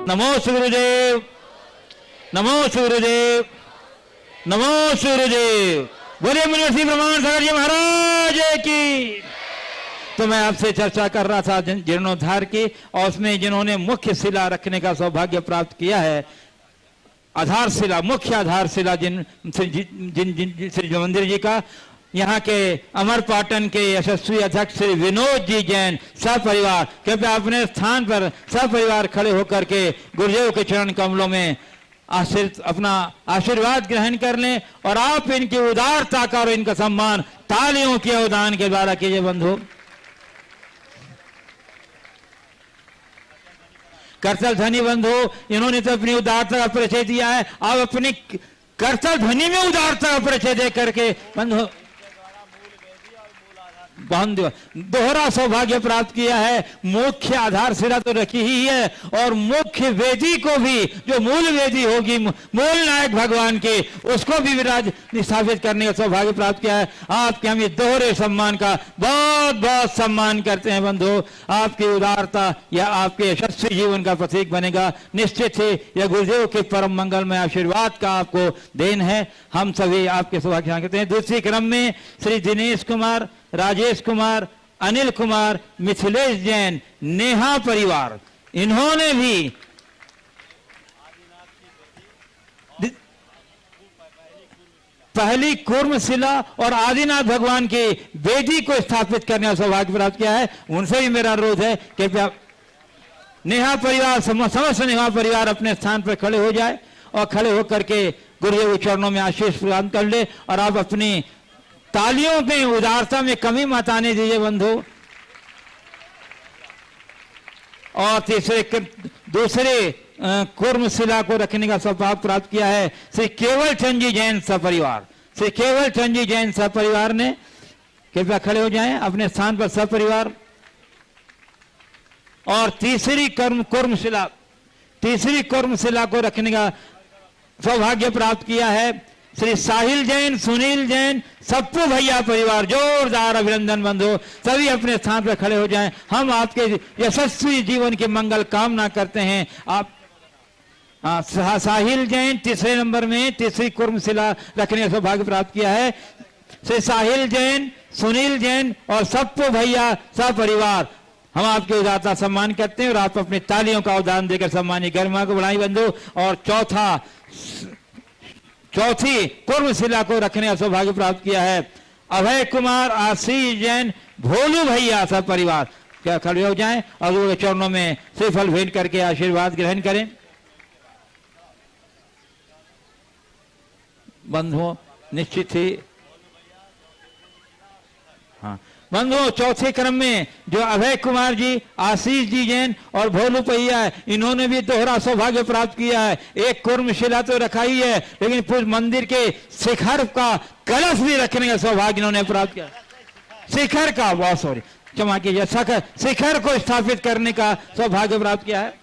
नमो सूर्यदेव, नमो सूर्यदेव, नमो सूर्यदेव। बोले मुनिवसी ब्रह्मांड सागर जी महाराज की। तो मैं आपसे चर्चा कर रहा था जीर्णोद्धार की, और उसमें जिन्होंने मुख्य शिला रखने का सौभाग्य प्राप्त किया है, आधारशिला, मुख्य आधारशिला जिन श्री मंदिर जी का, यहाँ के अमरपाटन के यशस्वी अध्यक्ष श्री विनोद जी जैन सपरिवार, कृपया अपने स्थान पर सपरिवार खड़े होकर के गुरुदेव के चरण कमलों में अपना आशीर्वाद ग्रहण कर लें, और आप इनकी उदारता का और इनका सम्मान तालियों के अवदान के द्वारा कीजिए। बंधु, करतल धनी बंधु, इन्होंने तो अपनी उदारता का परिचय दिया है, आप अपनी करतल धनी में उदारता का परिचय दे करके बंधु दोहरा सौभाग्य प्राप्त किया है। मुख्य आधारशिला तो रखी ही है, और मुख्य वेदी को भी, जो मूल वेदी होगी मूल नायक भगवान के, उसको भी विराज स्थापित करने का सौभाग्य प्राप्त किया है। आपके हम इस दोहरे सम्मान का बहुत बहुत सम्मान करते हैं बंधु। आपकी उदारता या आपके यशस्वी जीवन का प्रतीक बनेगा। निश्चित ही यह गुरुदेव के परम मंगलमय आशीर्वाद का आपको देन है। हम सभी आपके सौभाग्य करते हैं। दूसरी क्रम में श्री दिनेश कुमार, राजेश कुमार, अनिल कुमार, मिथिलेश जैन, नेहा परिवार, इन्होंने भी पहली कूर्मशिला और आदिनाथ भगवान की वेदी को स्थापित करने का सौभाग्य प्राप्त किया है। उनसे भी मेरा अनुरोध है कि नेहा परिवार, समस्त नेहा परिवार अपने स्थान पर खड़े हो जाए, और खड़े होकर के गुरुदेव के चरणों में आशीष प्रदान कर ले, और आप अपनी तालियों में उदारता में कमी मत आने दीजिए बंधु। और दूसरे कूर्मशिला को रखने का सौभाग्य प्राप्त किया है श्री केवल चंद जी जैन सपरिवार। श्री केवल चंद जी जैन सपरिवार ने, कृपया खड़े हो जाएं अपने स्थान पर सपरिवार। और तीसरी कूर्मशिला को रखने का सौभाग्य प्राप्त किया है श्री साहिल जैन, सुनील जैन, सप्पू भैया परिवार। जोरदार अभिनंदन बंधु, सभी अपने स्थान पर खड़े हो जाएं। हम आपके यशस्वी जीवन की मंगल कामना करते हैं। आप साहिल जैन तीसरे नंबर में तीसरी कूर्मशिला रखने का सौभाग्य प्राप्त किया है। श्री साहिल जैन, सुनील जैन और सप्पू भैया सपरिवार, हम आपके उदारता सम्मान करते हैं, और आप अपनी तालियों का अवदान देकर सम्मानित गरिमा को बढ़ाई बंधु। और चौथी कूर्मशिला को रखने का सौभाग्य प्राप्त किया है अभय कुमार, आशीष जैन, भोलू भैया सब परिवार। क्या खड़े हो जाएं और गुरु के चरणों में श्रीफल भेंट करके आशीर्वाद ग्रहण करें। बंधुओं, निश्चित ही हाँ बंधुओं, चौथे क्रम में जो अभय कुमार जी, आशीष जी जैन और भोलू भैया है, इन्होंने भी दोहरा सौभाग्य प्राप्त किया है। एक कूर्मशिला तो रखा ही है, लेकिन पूरे मंदिर के शिखर का कलश भी रखने का सौभाग्य इन्होंने प्राप्त किया। शिखर का, बहुत सॉरी, क्षमा कीजिए, शिखर को स्थापित करने का सौभाग्य प्राप्त किया है।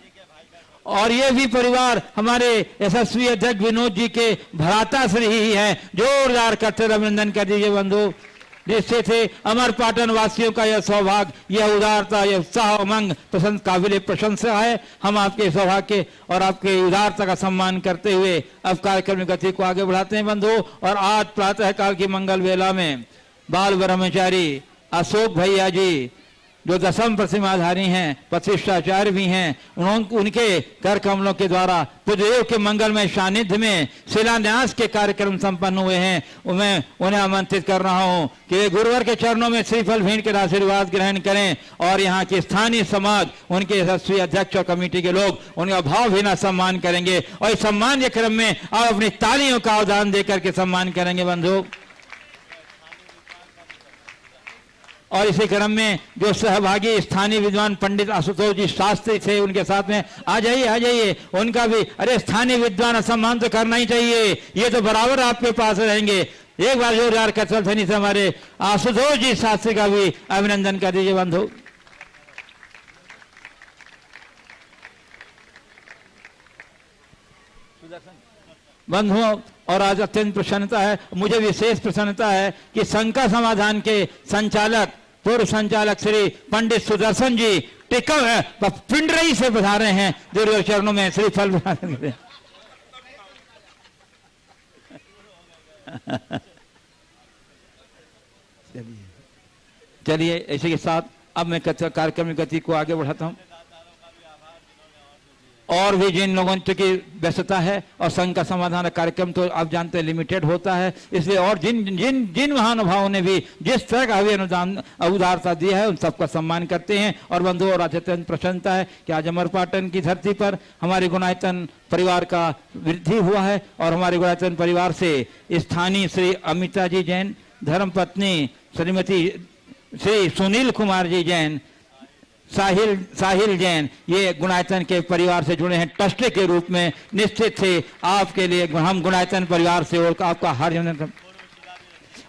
और ये भी परिवार हमारे यशस्वी अध्यक्ष विनोद जी के भ्राता श्री ही है। जोरदार करते अभिनंदन कर दीजिए बंधु। जिससे थे अमरपाटन वासियों का यह सौभाग्य, यह उदारता, यह उत्साह उमंग काबिल प्रशंसा है। हम आपके सौभाग्य और आपके उदारता का सम्मान करते हुए अब कार्यक्रम की गति को आगे बढ़ाते हैं बंधु। और आज प्रातः काल की मंगल वेला में बाल ब्रह्मचारी अशोक भैया जी, जो दशम प्रतिमाधारी हैं, प्रतिष्ठाचार्य भी हैं, उनके कर कमलों के द्वारा पूज्यदेव के मंगलमय सानिध्य में शिलान्यास के कार्यक्रम संपन्न हुए हैं। मैं उन्हें आमंत्रित कर रहा हूं कि वे गुरुवर के चरणों में श्रीफल भेंट कर आशीर्वाद ग्रहण करें, और यहाँ के स्थानीय समाज, उनके यशस्वी अध्यक्ष और कमेटी के लोग उनका भावभीना सम्मान करेंगे। और इस सम्मान के क्रम में आप अपनी तालियों का अवदान देकर के सम्मान करेंगे बंधु। और इसी क्रम में जो सहभागी स्थानीय विद्वान पंडित आशुतोष जी शास्त्री थे, उनके साथ में आ जाइए, उनका भी, अरे स्थानीय विद्वान सम्मान तो करना ही चाहिए, ये तो बराबर आपके पास रहेंगे। एक बार जोरदार कचल धनी से हमारे आशुतोष जी शास्त्री का भी अभिनंदन कर दीजिए बंधु। बंधुओं, और आज अत्यंत प्रसन्नता है, मुझे विशेष प्रसन्नता है कि शंका समाधान के संचालक, पूर्व संचालक श्री पंडित सुदर्शन जी टिकम पिंडरई से पधारे हैं जो चरणों में श्री फल चलिए इसी के साथ अब मैं कार्यक्रम की गति को आगे बढ़ाता हूं। और भी जिन लोगों की व्यस्तता है और संघ का समाधान कार्यक्रम तो आप जानते हैं लिमिटेड होता है, इसलिए और जिन जिन जिन महानुभावों ने भी जिस तरह का भी अनुदान उदारता दिया है उन सबका सम्मान करते हैं। और बंधुओं और अत्यंत प्रसन्नता है कि आज अमरपाटन की धरती पर हमारे गुणायतन परिवार का वृद्धि हुआ है और हमारे गुणायतन परिवार से स्थानीय श्री अमिता जी जैन, धर्मपत्नी श्रीमती श्री सुनील कुमार जी जैन, साहिल जैन, ये गुणायतन के परिवार से जुड़े हैं ट्रस्टी के रूप में। निश्चित थे आपके लिए हम गुणायतन परिवार से और आपका हर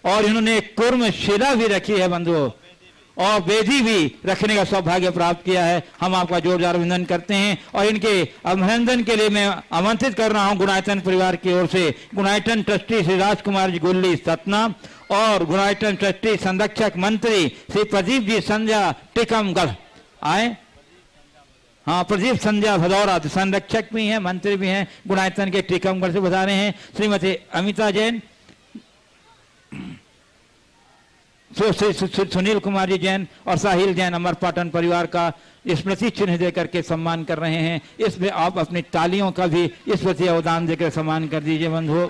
और इन्होंने कुर्म शिला भी रखी है बंधुओं और वेदी भी रखने का सौभाग्य प्राप्त किया है। हम आपका जोरदार अभिनंदन करते हैं और इनके अभिनंदन के लिए मैं आमंत्रित कर रहा हूं गुणायतन परिवार की ओर से गुणायतन ट्रस्टी श्री राजकुमार जी गुल्ली सतना और गुणायतन ट्रस्टी संरक्षक मंत्री श्री प्रदीप जी संध्या टिकमगढ़ आए। हाँ, प्रदीप संध्या भदौरा संरक्षक भी हैं, मंत्री भी हैं, गुणायतन के टिकमगढ़ से बता रहे हैं। श्रीमती अमिता जैन, सुनील कुमार जी जैन और साहिल जैन अमरपाटन परिवार का स्मृति चिन्ह देकर के सम्मान कर रहे हैं। इसमें आप अपनी तालियों का भी इस प्रति अवदान देकर सम्मान कर दीजिए बंधुओं।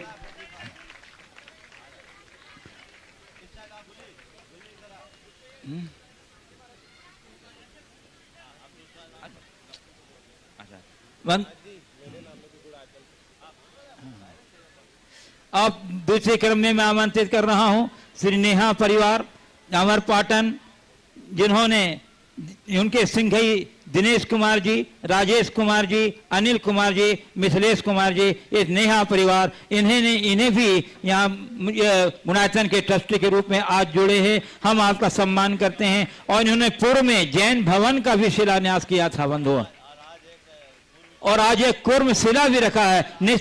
अब दूसरे क्रम में मैं आमंत्रित कर रहा हूं श्री नेहा परिवार अमरपाटन, जिन्होंने उनके सिंघई दिनेश कुमार जी, राजेश कुमार जी, अनिल कुमार जी, मिथिलेश कुमार जी, इस नेहा परिवार इन्हें भी यहाँ गुणायतन के ट्रस्टी के रूप में आज जुड़े हैं। हम आपका सम्मान करते हैं। और इन्होंने पूर्व में जैन भवन का भी शिलान्यास किया था बंधुओं और आज एक कुर्म शिला भी रखा है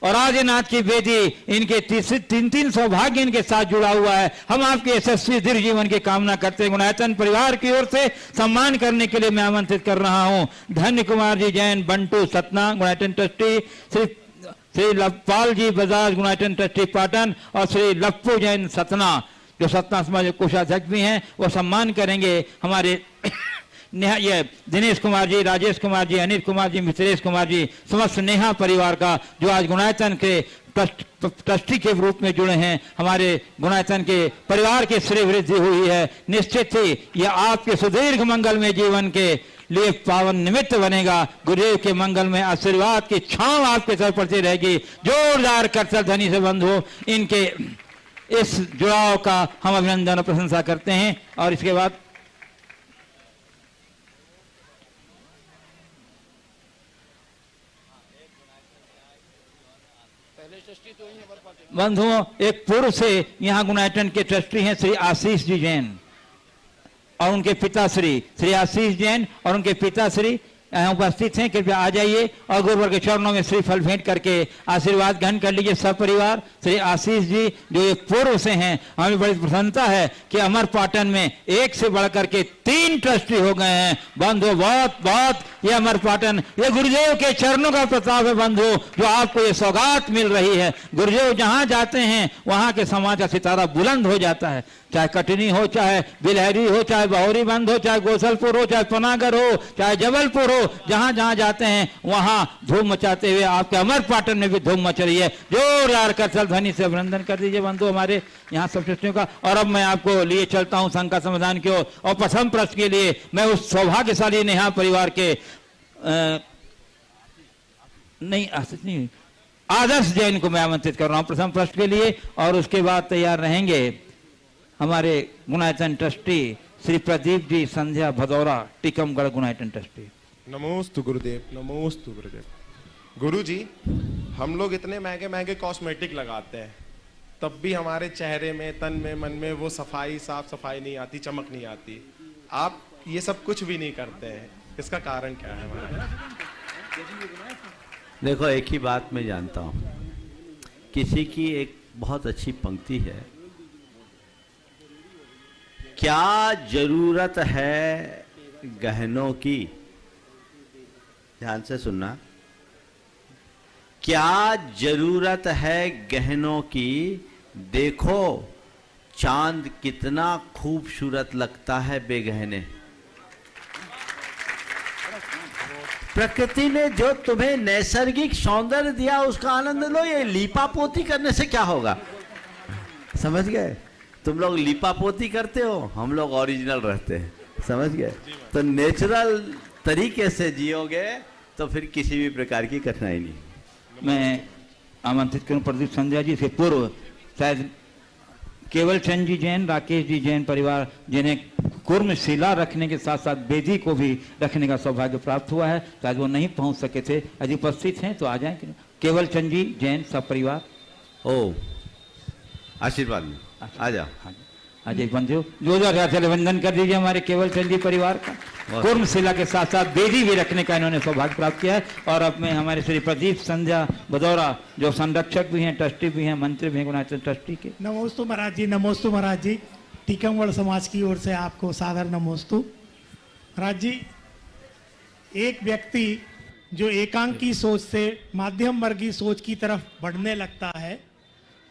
और आदिनाथ की बेटी इनके तीन सौभाग्य इनके साथ जुड़ा हुआ है। हम आपके यशस्वी दीर्घ जीवन की कामना करते हैं। गुणायतन परिवार की ओर से सम्मान करने के लिए मैं आमंत्रित कर रहा हूं धन्य कुमार जी जैन बंटू सतना गुणायतन ट्रस्टी, श्री लखपाल जी बजाज गुणायतन ट्रस्टी पाटन और श्री लप्पू जैन सतना जो सतना समाज कोषाध्यक्ष भी हैं, वो सम्मान करेंगे हमारे ये दिनेश कुमार जी, राजेश कुमार जी, अनिल कुमार जी, मिथिलेश कुमार जी, समस्त नेहा परिवार का जो आज गुणायतन के ट्रस्टी के रूप में जुड़े हैं। हमारे गुणायतन के परिवार की श्रेय वृद्धि हुई है। निश्चित ही यह आपके सुदीर्घ मंगल में जीवन के लिए पावन निमित्त बनेगा। गुरुदेव के मंगल में आशीर्वाद की छांव आपके सर पड़ती रहेगी। जोरदार करतल ध्वनि से बंधु इनके इस जुड़ाव का हम अभिनंदन और प्रशंसा करते हैं। और इसके बाद बंधुओं एक पूर्व से यहाँ गुणायतन के ट्रस्टी हैं श्री आशीष जी जैन और उनके पिता श्री आशीष जैन और उनके पिता श्री यहाँ उपस्थित हैं। कृपया आ जाइए और गुरुवर के चरणों में श्रीफल भेंट करके आशीर्वाद ग्रहण कर लीजिए। सब परिवार श्री आशीष जी जो एक पूर्व से हैं, हमें बड़ी प्रसन्नता है कि अमरपाटन में एक से बढ़कर के 3 ट्रस्टी हो गए हैं। बंधु बहुत ये अमरपाटन ये गुरुदेव के चरणों का प्रताप है बंधु, जो आपको ये सौगात मिल रही है। गुरुदेव जहां जाते हैं वहां के समाज का सितारा बुलंद हो जाता है। चाहे कटनी हो, चाहे बिलहरी हो, चाहे बहौरी बंद हो, चाहे गोसलपुर हो, चाहे पनागर हो, चाहे जबलपुर हो, जहां जहां जाते हैं वहां धूम मचाते हुए आपके अमरपाटन में भी धूम मच रही है। जोरदार करतल ध्वनि से अभिनंदन कर दीजिए बंधु हमारे यहाँ सब ट्रस्टियों का। और अब मैं आपको लिए चलता हूं संघ का समाधान की ओर और प्रथम प्रश्न के लिए मैं उस सौभाग्यशाली नेहा परिवार के आदर्श जैन को मैं आमंत्रित कर रहा हूं प्रथम प्रश्न के लिए। और उसके बाद तैयार रहेंगे हमारे गुणायतन ट्रस्टी श्री प्रदीप जी संध्या भदौरा टिकमगढ़ गुणायतन ट्रस्टी। नमोस्तु गुरुदेव, नमोस्तु गुरुदेव। गुरु जी, हम लोग इतने महंगे महंगे कॉस्मेटिक लगाते हैं तब भी हमारे चेहरे में, तन में, मन में वो सफाई, साफ सफाई नहीं आती, चमक नहीं आती। आप ये सब कुछ भी नहीं करते हैं, इसका कारण क्या है हमारा? देखो, एक ही बात मैं जानता हूं, किसी की एक बहुत अच्छी पंक्ति है, क्या जरूरत है गहनों की, ध्यान से सुनना, क्या जरूरत है गहनों की, देखो चांद कितना खूबसूरत लगता है बेगहने। प्रकृति ने जो तुम्हें नैसर्गिक सौंदर्य दिया उसका आनंद लो, ये लीपापोती करने से क्या होगा। समझ गए? तुम लोग लीपापोती करते हो, हम लोग ओरिजिनल रहते हैं। समझ गए? तो नेचुरल तरीके से जियोगे तो फिर किसी भी प्रकार की कठिनाई नहीं। मैं आमंत्रित करूं प्रदीप संध्या जी से पूर्व शायद केवल चंद जी जैन, राकेश जी जैन परिवार, जिन्हें कुर्म शिला रखने के साथ साथ बेदी को भी रखने का सौभाग्य प्राप्त हुआ है, शायद वो नहीं पहुंच सके थे, यदि उपस्थित हैं तो आ जाएं। केवल चंद जी जैन सब परिवार, ओ आशीर्वाद में आ जाओ। अजय बंधु जो वंदन कर दीजिए हमारे केवल चंद जी परिवार का। कुर्म शिला के साथ साथ बेदी भी रखने का इन्होंने सौभाग्य प्राप्त किया है। और अब में हमारे श्री प्रदीप संध्या बदौरा जो संरक्षक भी हैं, ट्रस्टी भी हैं, मंत्री भी हैं गुणाचल ट्रस्टी के। नमोस्तु महाराज जी, नमोस्तु महाराज जी। टीकमगढ़ समाज की ओर से आपको सादर नमोस्तु। महाराज जी, एक व्यक्ति जो एकांकी सोच से माध्यम वर्गीय सोच की तरफ बढ़ने लगता है,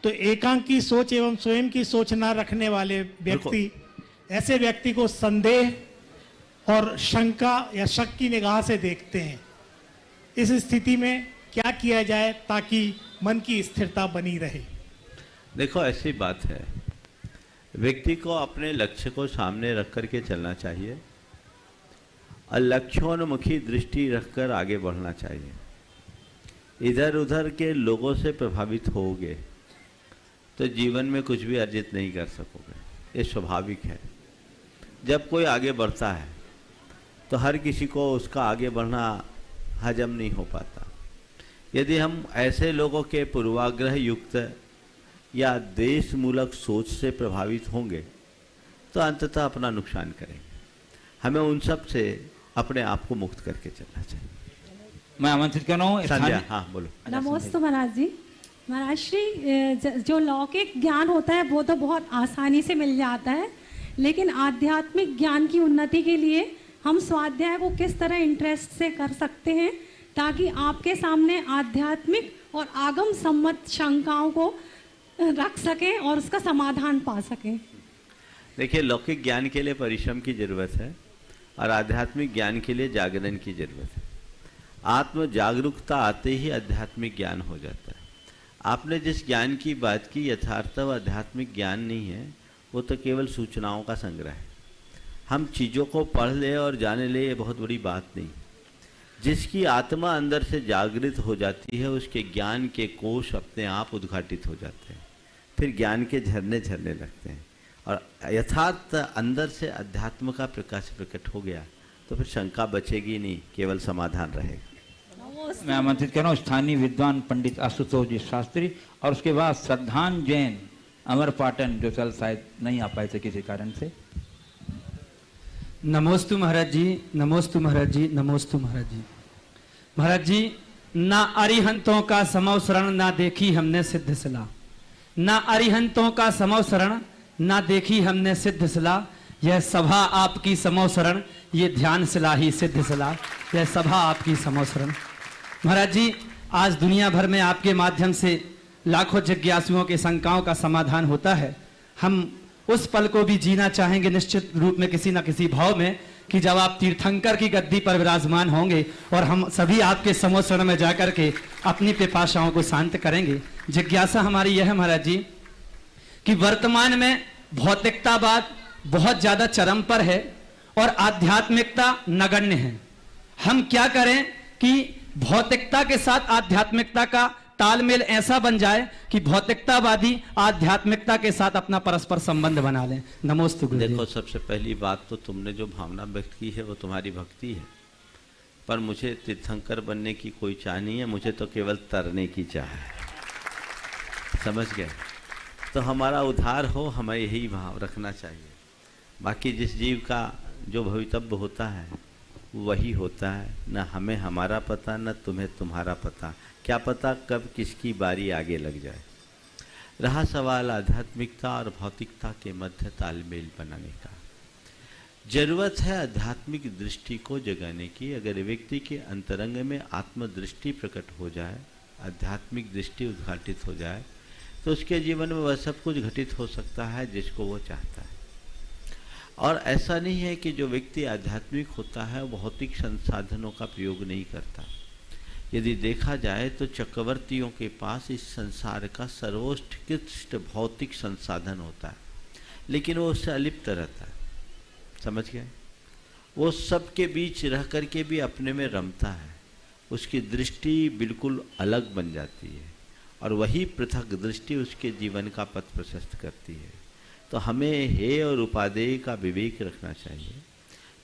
तो एकांकी सोच एवं स्वयं की सोच न रखने वाले व्यक्ति, ऐसे व्यक्ति को संदेह और शंका या शक की निगाह से देखते हैं। इस स्थिति में क्या किया जाए ताकि मन की स्थिरता बनी रहे? देखो, ऐसी बात है, व्यक्ति को अपने लक्ष्य को सामने रख करके चलना चाहिए और लक्ष्योन्मुखी दृष्टि रखकर आगे बढ़ना चाहिए। इधर उधर के लोगों से प्रभावित होगे तो जीवन में कुछ भी अर्जित नहीं कर सकोगे, ये स्वाभाविक है। जब कोई आगे बढ़ता है तो हर किसी को उसका आगे बढ़ना हजम नहीं हो पाता। यदि हम ऐसे लोगों के पूर्वाग्रह युक्त या देशमूलक सोच से प्रभावित होंगे तो अंततः अपना नुकसान करेंगे। हमें उन सब से अपने आप को मुक्त करके चलना चाहिए। मैं आमंत्रित कर रहा हूँ संध्या, हाँ बोलो। नमोस्तु महाराज जी। महाराज श्री, जो लौकिक ज्ञान होता है वो तो बहुत आसानी से मिल जाता है, लेकिन आध्यात्मिक ज्ञान की उन्नति के लिए हम स्वाध्याय को किस तरह इंटरेस्ट से कर सकते हैं ताकि आपके सामने आध्यात्मिक और आगम सम्मत शंकाओं को रख सकें और उसका समाधान पा सकें? देखिए, लौकिक ज्ञान के लिए परिश्रम की जरूरत है और आध्यात्मिक ज्ञान के लिए जागरण की जरूरत है। आत्म जागरूकता आते ही आध्यात्मिक ज्ञान हो जाता है। आपने जिस ज्ञान की बात की, यथार्थ व आध्यात्मिक ज्ञान नहीं है, वो तो केवल सूचनाओं का संग्रह है। हम चीज़ों को पढ़ ले और जाने ले, ये बहुत बड़ी बात नहीं। जिसकी आत्मा अंदर से जागृत हो जाती है उसके ज्ञान के कोश अपने आप उद्घाटित हो जाते हैं, फिर ज्ञान के झरने झरने लगते हैं और यथार्थ अंदर से अध्यात्म का प्रकाश प्रकट हो गया तो फिर शंका बचेगी नहीं, केवल समाधान रहेगा। मैं आमंत्रित कर रहा हूँ स्थानीय विद्वान पंडित आशुतोष जी शास्त्री और उसके बाद श्रद्धान जैन अमर पाटन जो कल शायद नहीं आ पाए थे किसी कारण से। नमोस्तु महाराज जी, नमोस्तु महाराज जी, नमोस्तु महाराज जी। महाराज जी, ना अरिहंतों का समव शरण ना देखी हमने सिद्ध सलाह, ना अरिहंतों का समव शरण ना देखी हमने सिद्ध सलाह, यह सभा आपकी समव शरण, ये ध्यान सलाही सिद्ध सलाह, यह सभा आपकी समव शरण। महाराज जी, आज दुनिया भर में आपके माध्यम से लाखों जिज्ञासुओं के शंकाओं का समाधान होता है। हम उस पल को भी जीना चाहेंगे निश्चित रूप में किसी न किसी भाव में कि जब आप तीर्थंकर की गद्दी पर विराजमान होंगे और हम सभी आपके समोसरण में जाकर के अपनी पिपाशाओं को शांत करेंगे। जिज्ञासा हमारी यह है महाराज जी कि वर्तमान में भौतिकतावाद बहुत ज्यादा चरम पर है और आध्यात्मिकता नगण्य है। हम क्या करें कि भौतिकता के साथ आध्यात्मिकता का तालमेल ऐसा बन जाए कि भौतिकतावादी आध्यात्मिकता के साथ अपना परस्पर संबंध बना लें। नमोस्तु गुरुदेव। देखो, सबसे पहली बात तो तुमने जो भावना व्यक्त की है वो तुम्हारी भक्ति है, पर मुझे तीर्थंकर बनने की कोई चाह नहीं है, मुझे तो केवल तरने की चाह है। समझ गए? तो हमारा उद्धार हो, हमें यही भाव रखना चाहिए। बाकी जिस जीव का जो भवितव्य होता है वही होता है, न हमें हमारा पता न तुम्हें तुम्हारा पता। क्या पता कब किसकी बारी आगे लग जाए। रहा सवाल आध्यात्मिकता और भौतिकता के मध्य तालमेल बनाने का, जरूरत है आध्यात्मिक दृष्टि को जगाने की। अगर व्यक्ति के अंतरंग में आत्मदृष्टि प्रकट हो जाए, आध्यात्मिक दृष्टि उद्घाटित हो जाए, तो उसके जीवन में वह सब कुछ घटित हो सकता है जिसको वो चाहता है। और ऐसा नहीं है कि जो व्यक्ति आध्यात्मिक होता है वो भौतिक संसाधनों का प्रयोग नहीं करता। यदि देखा जाए तो चक्रवर्तियों के पास इस संसार का सर्वोत्कृष्ट भौतिक संसाधन होता है, लेकिन वो उससे अलिप्त रहता है। समझ गए? वो सबके बीच रह करके भी अपने में रमता है, उसकी दृष्टि बिल्कुल अलग बन जाती है और वही पृथक दृष्टि उसके जीवन का पथ प्रशस्त करती है। तो हमें हेय और उपादेय का विवेक रखना चाहिए,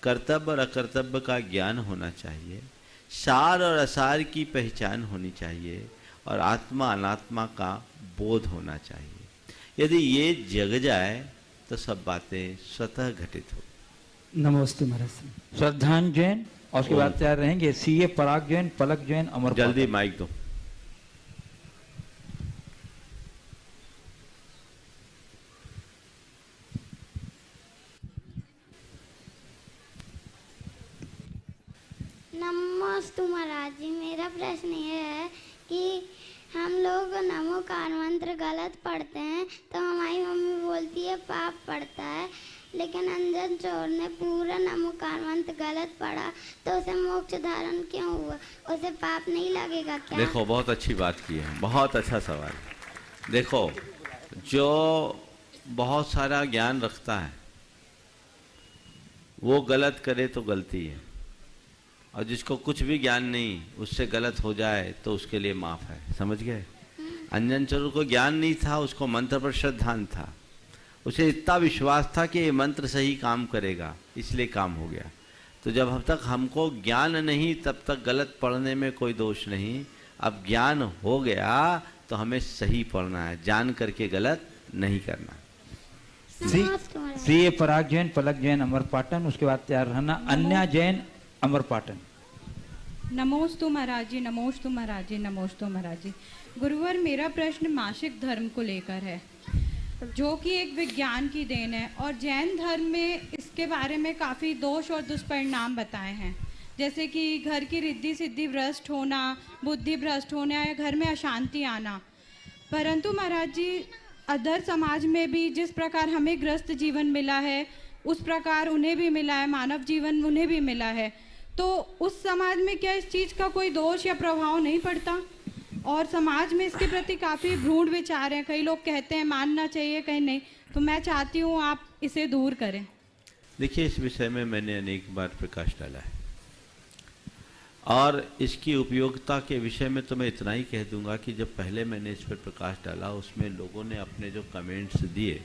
कर्तव्य और अकर्तव्य का ज्ञान होना चाहिए, सार और असार की पहचान होनी चाहिए और आत्मा अनात्मा का बोध होना चाहिए। यदि ये जग जाए तो सब बातें स्वतः घटित हो। नमोस्तु महाराज। श्रद्धांजन जैन और उसके बाद तैयार रहेंगे सीए पराग जैन, पलक जैन, अमर जल्दी पाठक। माइक दो। नमोस्तु महाराज जी, मेरा प्रश्न ये है कि हम लोग नमोकार मंत्र गलत पढ़ते हैं तो हमारी मम्मी बोलती है पाप पड़ता है, लेकिन अंजन चोर ने पूरा नमोकार मंत्र गलत पढ़ा तो उसे मोक्ष धारण क्यों हुआ? उसे पाप नहीं लगेगा क्या? देखो, बहुत अच्छी बात की है, बहुत अच्छा सवाल। देखो, जो बहुत सारा ज्ञान रखता है वो गलत करे तो गलती है, और जिसको कुछ भी ज्ञान नहीं उससे गलत हो जाए तो उसके लिए माफ है। समझ गए? अंजन चोर को ज्ञान नहीं था, उसको मंत्र पर श्रद्धान था, उसे इतना विश्वास था कि ये मंत्र सही काम करेगा, इसलिए काम हो गया। तो जब तक हमको ज्ञान नहीं तब तक गलत पढ़ने में कोई दोष नहीं। अब ज्ञान हो गया तो हमें सही पढ़ना है, जान करके गलत नहीं करना। नमोस्तु महाराज। सीए पराग जैन, पलक जैन, अमर पाटन। उसके बाद तैयार रहना अन्या जैन, अमर पाटन। नमोस्तु महाराज जी, नमोस्तु महाराज जी, नमोस्तु महाराज जी। गुरुवर, मेरा प्रश्न मासिक धर्म को लेकर है, जो कि एक विज्ञान की देन है, और जैन धर्म में इसके बारे में काफ़ी दोष और दुष्परिणाम बताए हैं, जैसे कि घर की रिद्धि सिद्धि भ्रष्ट होना, बुद्धि भ्रष्ट होना या घर में अशांति आना। परंतु महाराज जी, अदर समाज में भी जिस प्रकार हमें ग्रस्त जीवन मिला है उस प्रकार उन्हें भी मिला है, मानव जीवन उन्हें भी मिला है। तो उस समाज में क्या इस चीज़ का कोई दोष या प्रभाव नहीं पड़ता? और समाज में इसके प्रति काफ़ी भ्रूण विचार हैं, कई लोग कहते हैं मानना चाहिए, कहीं नहीं। तो मैं चाहती हूँ आप इसे दूर करें। देखिए, इस विषय में मैंने अनेक बार प्रकाश डाला है, और इसकी उपयोगिता के विषय में तो मैं इतना ही कह दूंगा कि जब पहले मैंने इस पर प्रकाश डाला उसमें लोगों ने अपने जो कमेंट्स दिए,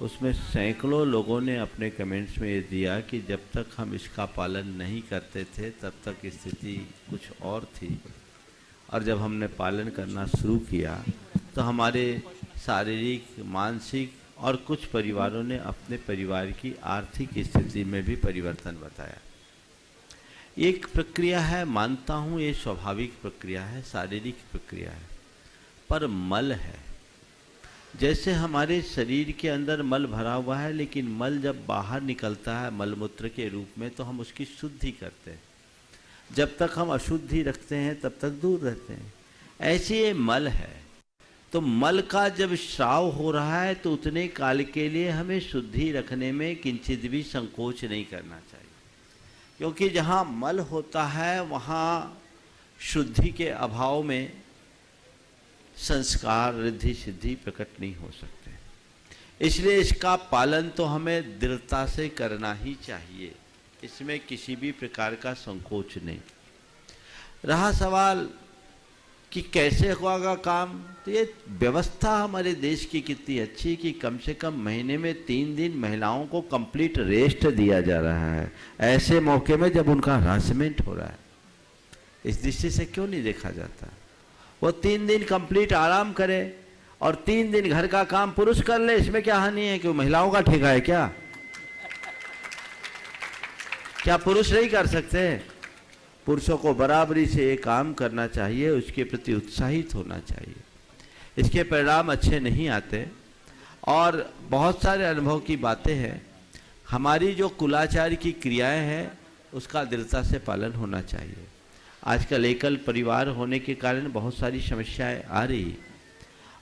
उसमें सैकड़ों लोगों ने अपने कमेंट्स में ये दिया कि जब तक हम इसका पालन नहीं करते थे तब तक स्थिति कुछ और थी, और जब हमने पालन करना शुरू किया तो हमारे शारीरिक, मानसिक और कुछ परिवारों ने अपने परिवार की आर्थिक स्थिति में भी परिवर्तन बताया। एक प्रक्रिया है, मानता हूँ ये स्वाभाविक प्रक्रिया है, शारीरिक प्रक्रिया है, पर मल है। जैसे हमारे शरीर के अंदर मल भरा हुआ है, लेकिन मल जब बाहर निकलता है मलमूत्र के रूप में तो हम उसकी शुद्धि करते हैं। जब तक हम अशुद्धि रखते हैं तब तक दूर रहते हैं। ऐसे ये मल है, तो मल का जब स्राव हो रहा है तो उतने काल के लिए हमें शुद्धि रखने में किंचित भी संकोच नहीं करना चाहिए, क्योंकि जहाँ मल होता है वहाँ शुद्धि के अभाव में संस्कार, रिद्धि सिद्धि प्रकट नहीं हो सकते। इसलिए इसका पालन तो हमें दृढ़ता से करना ही चाहिए, इसमें किसी भी प्रकार का संकोच नहीं। रहा सवाल कि कैसे होगा काम, तो ये व्यवस्था हमारे देश की कितनी अच्छी कि कम से कम महीने में 3 दिन महिलाओं को कंप्लीट रेस्ट दिया जा रहा है, ऐसे मौके में जब उनका हरासमेंट हो रहा है। इस दृष्टि से क्यों नहीं देखा जाता? वो 3 दिन कंप्लीट आराम करे और 3 दिन घर का काम पुरुष कर ले, इसमें क्या हानि है? कि महिलाओं का ठेका है क्या? क्या पुरुष नहीं कर सकते? पुरुषों को बराबरी से ये काम करना चाहिए, उसके प्रति उत्साहित होना चाहिए। इसके परिणाम अच्छे नहीं आते और बहुत सारे अनुभव की बातें हैं। हमारी जो कुलाचार की क्रियाएं हैं उसका दृढ़ता से पालन होना चाहिए। आजकल एकल परिवार होने के कारण बहुत सारी समस्याएं आ रही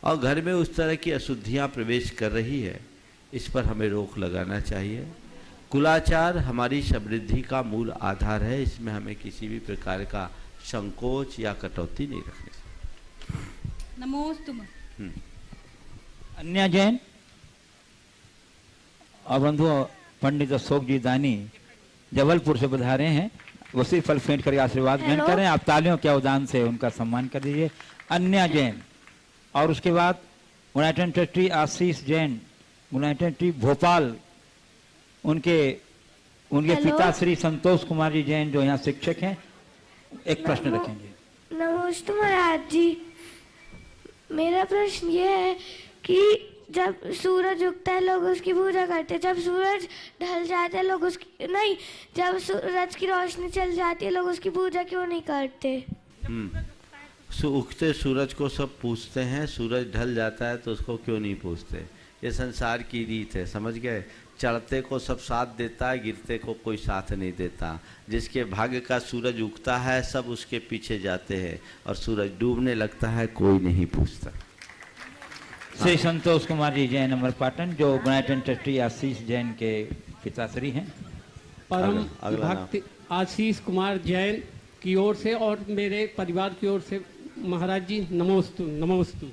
और घर में उस तरह की अशुद्धियां प्रवेश कर रही है, इस पर हमें रोक लगाना चाहिए। कुलाचार हमारी समृद्धि का मूल आधार है, इसमें हमें किसी भी प्रकार का संकोच या कटौती नहीं रखनी चाहिए। नमोस्तु। अन्य जैन और बंधु पंडित अशोक जी दानी जबलपुर से पधारे हैं, उसी फल फेंट करके आशीर्वाद ग्रहण करें। आप तालियों के अवदान से उनका सम्मान कर दीजिए। अन्य जैन और उसके बाद यूनाइटेड ट्रस्टी आशीष जैन, यूनाइटेड ट्रस्टी भोपाल, उनके पिता श्री संतोष कुमार जी जैन जो यहाँ शिक्षक हैं, एक प्रश्न रखेंगे। नमस्ते महाराज जी, मेरा प्रश्न ये है कि जब सूरज उगता है लोग उसकी पूजा करते हैं, जब सूरज ढल जाता है लोग उसकी नहीं, जब सूरज की रोशनी चल जाती है लोग उसकी पूजा क्यों नहीं करते? उगते सूरज को सब पूछते हैं, सूरज ढल जाता है तो उसको क्यों नहीं पूछते? ये संसार की रीत है, समझ गए? चढ़ते को सब साथ देता है, गिरते को कोई साथ नहीं देता। जिसके भाग्य का सूरज उगता है सब उसके पीछे जाते हैं और सूरज डूबने लगता है कोई नहीं पूछता। श्री संतोष कुमार जी जैन अमरपाटन जो यूनाइटेड ट्रस्टी आशीष जैन के पिताश्री हैं। परम भक्त आशीष कुमार जैन की ओर से और मेरे परिवार की ओर से महाराज जी नमोस्तु नमोस्तु।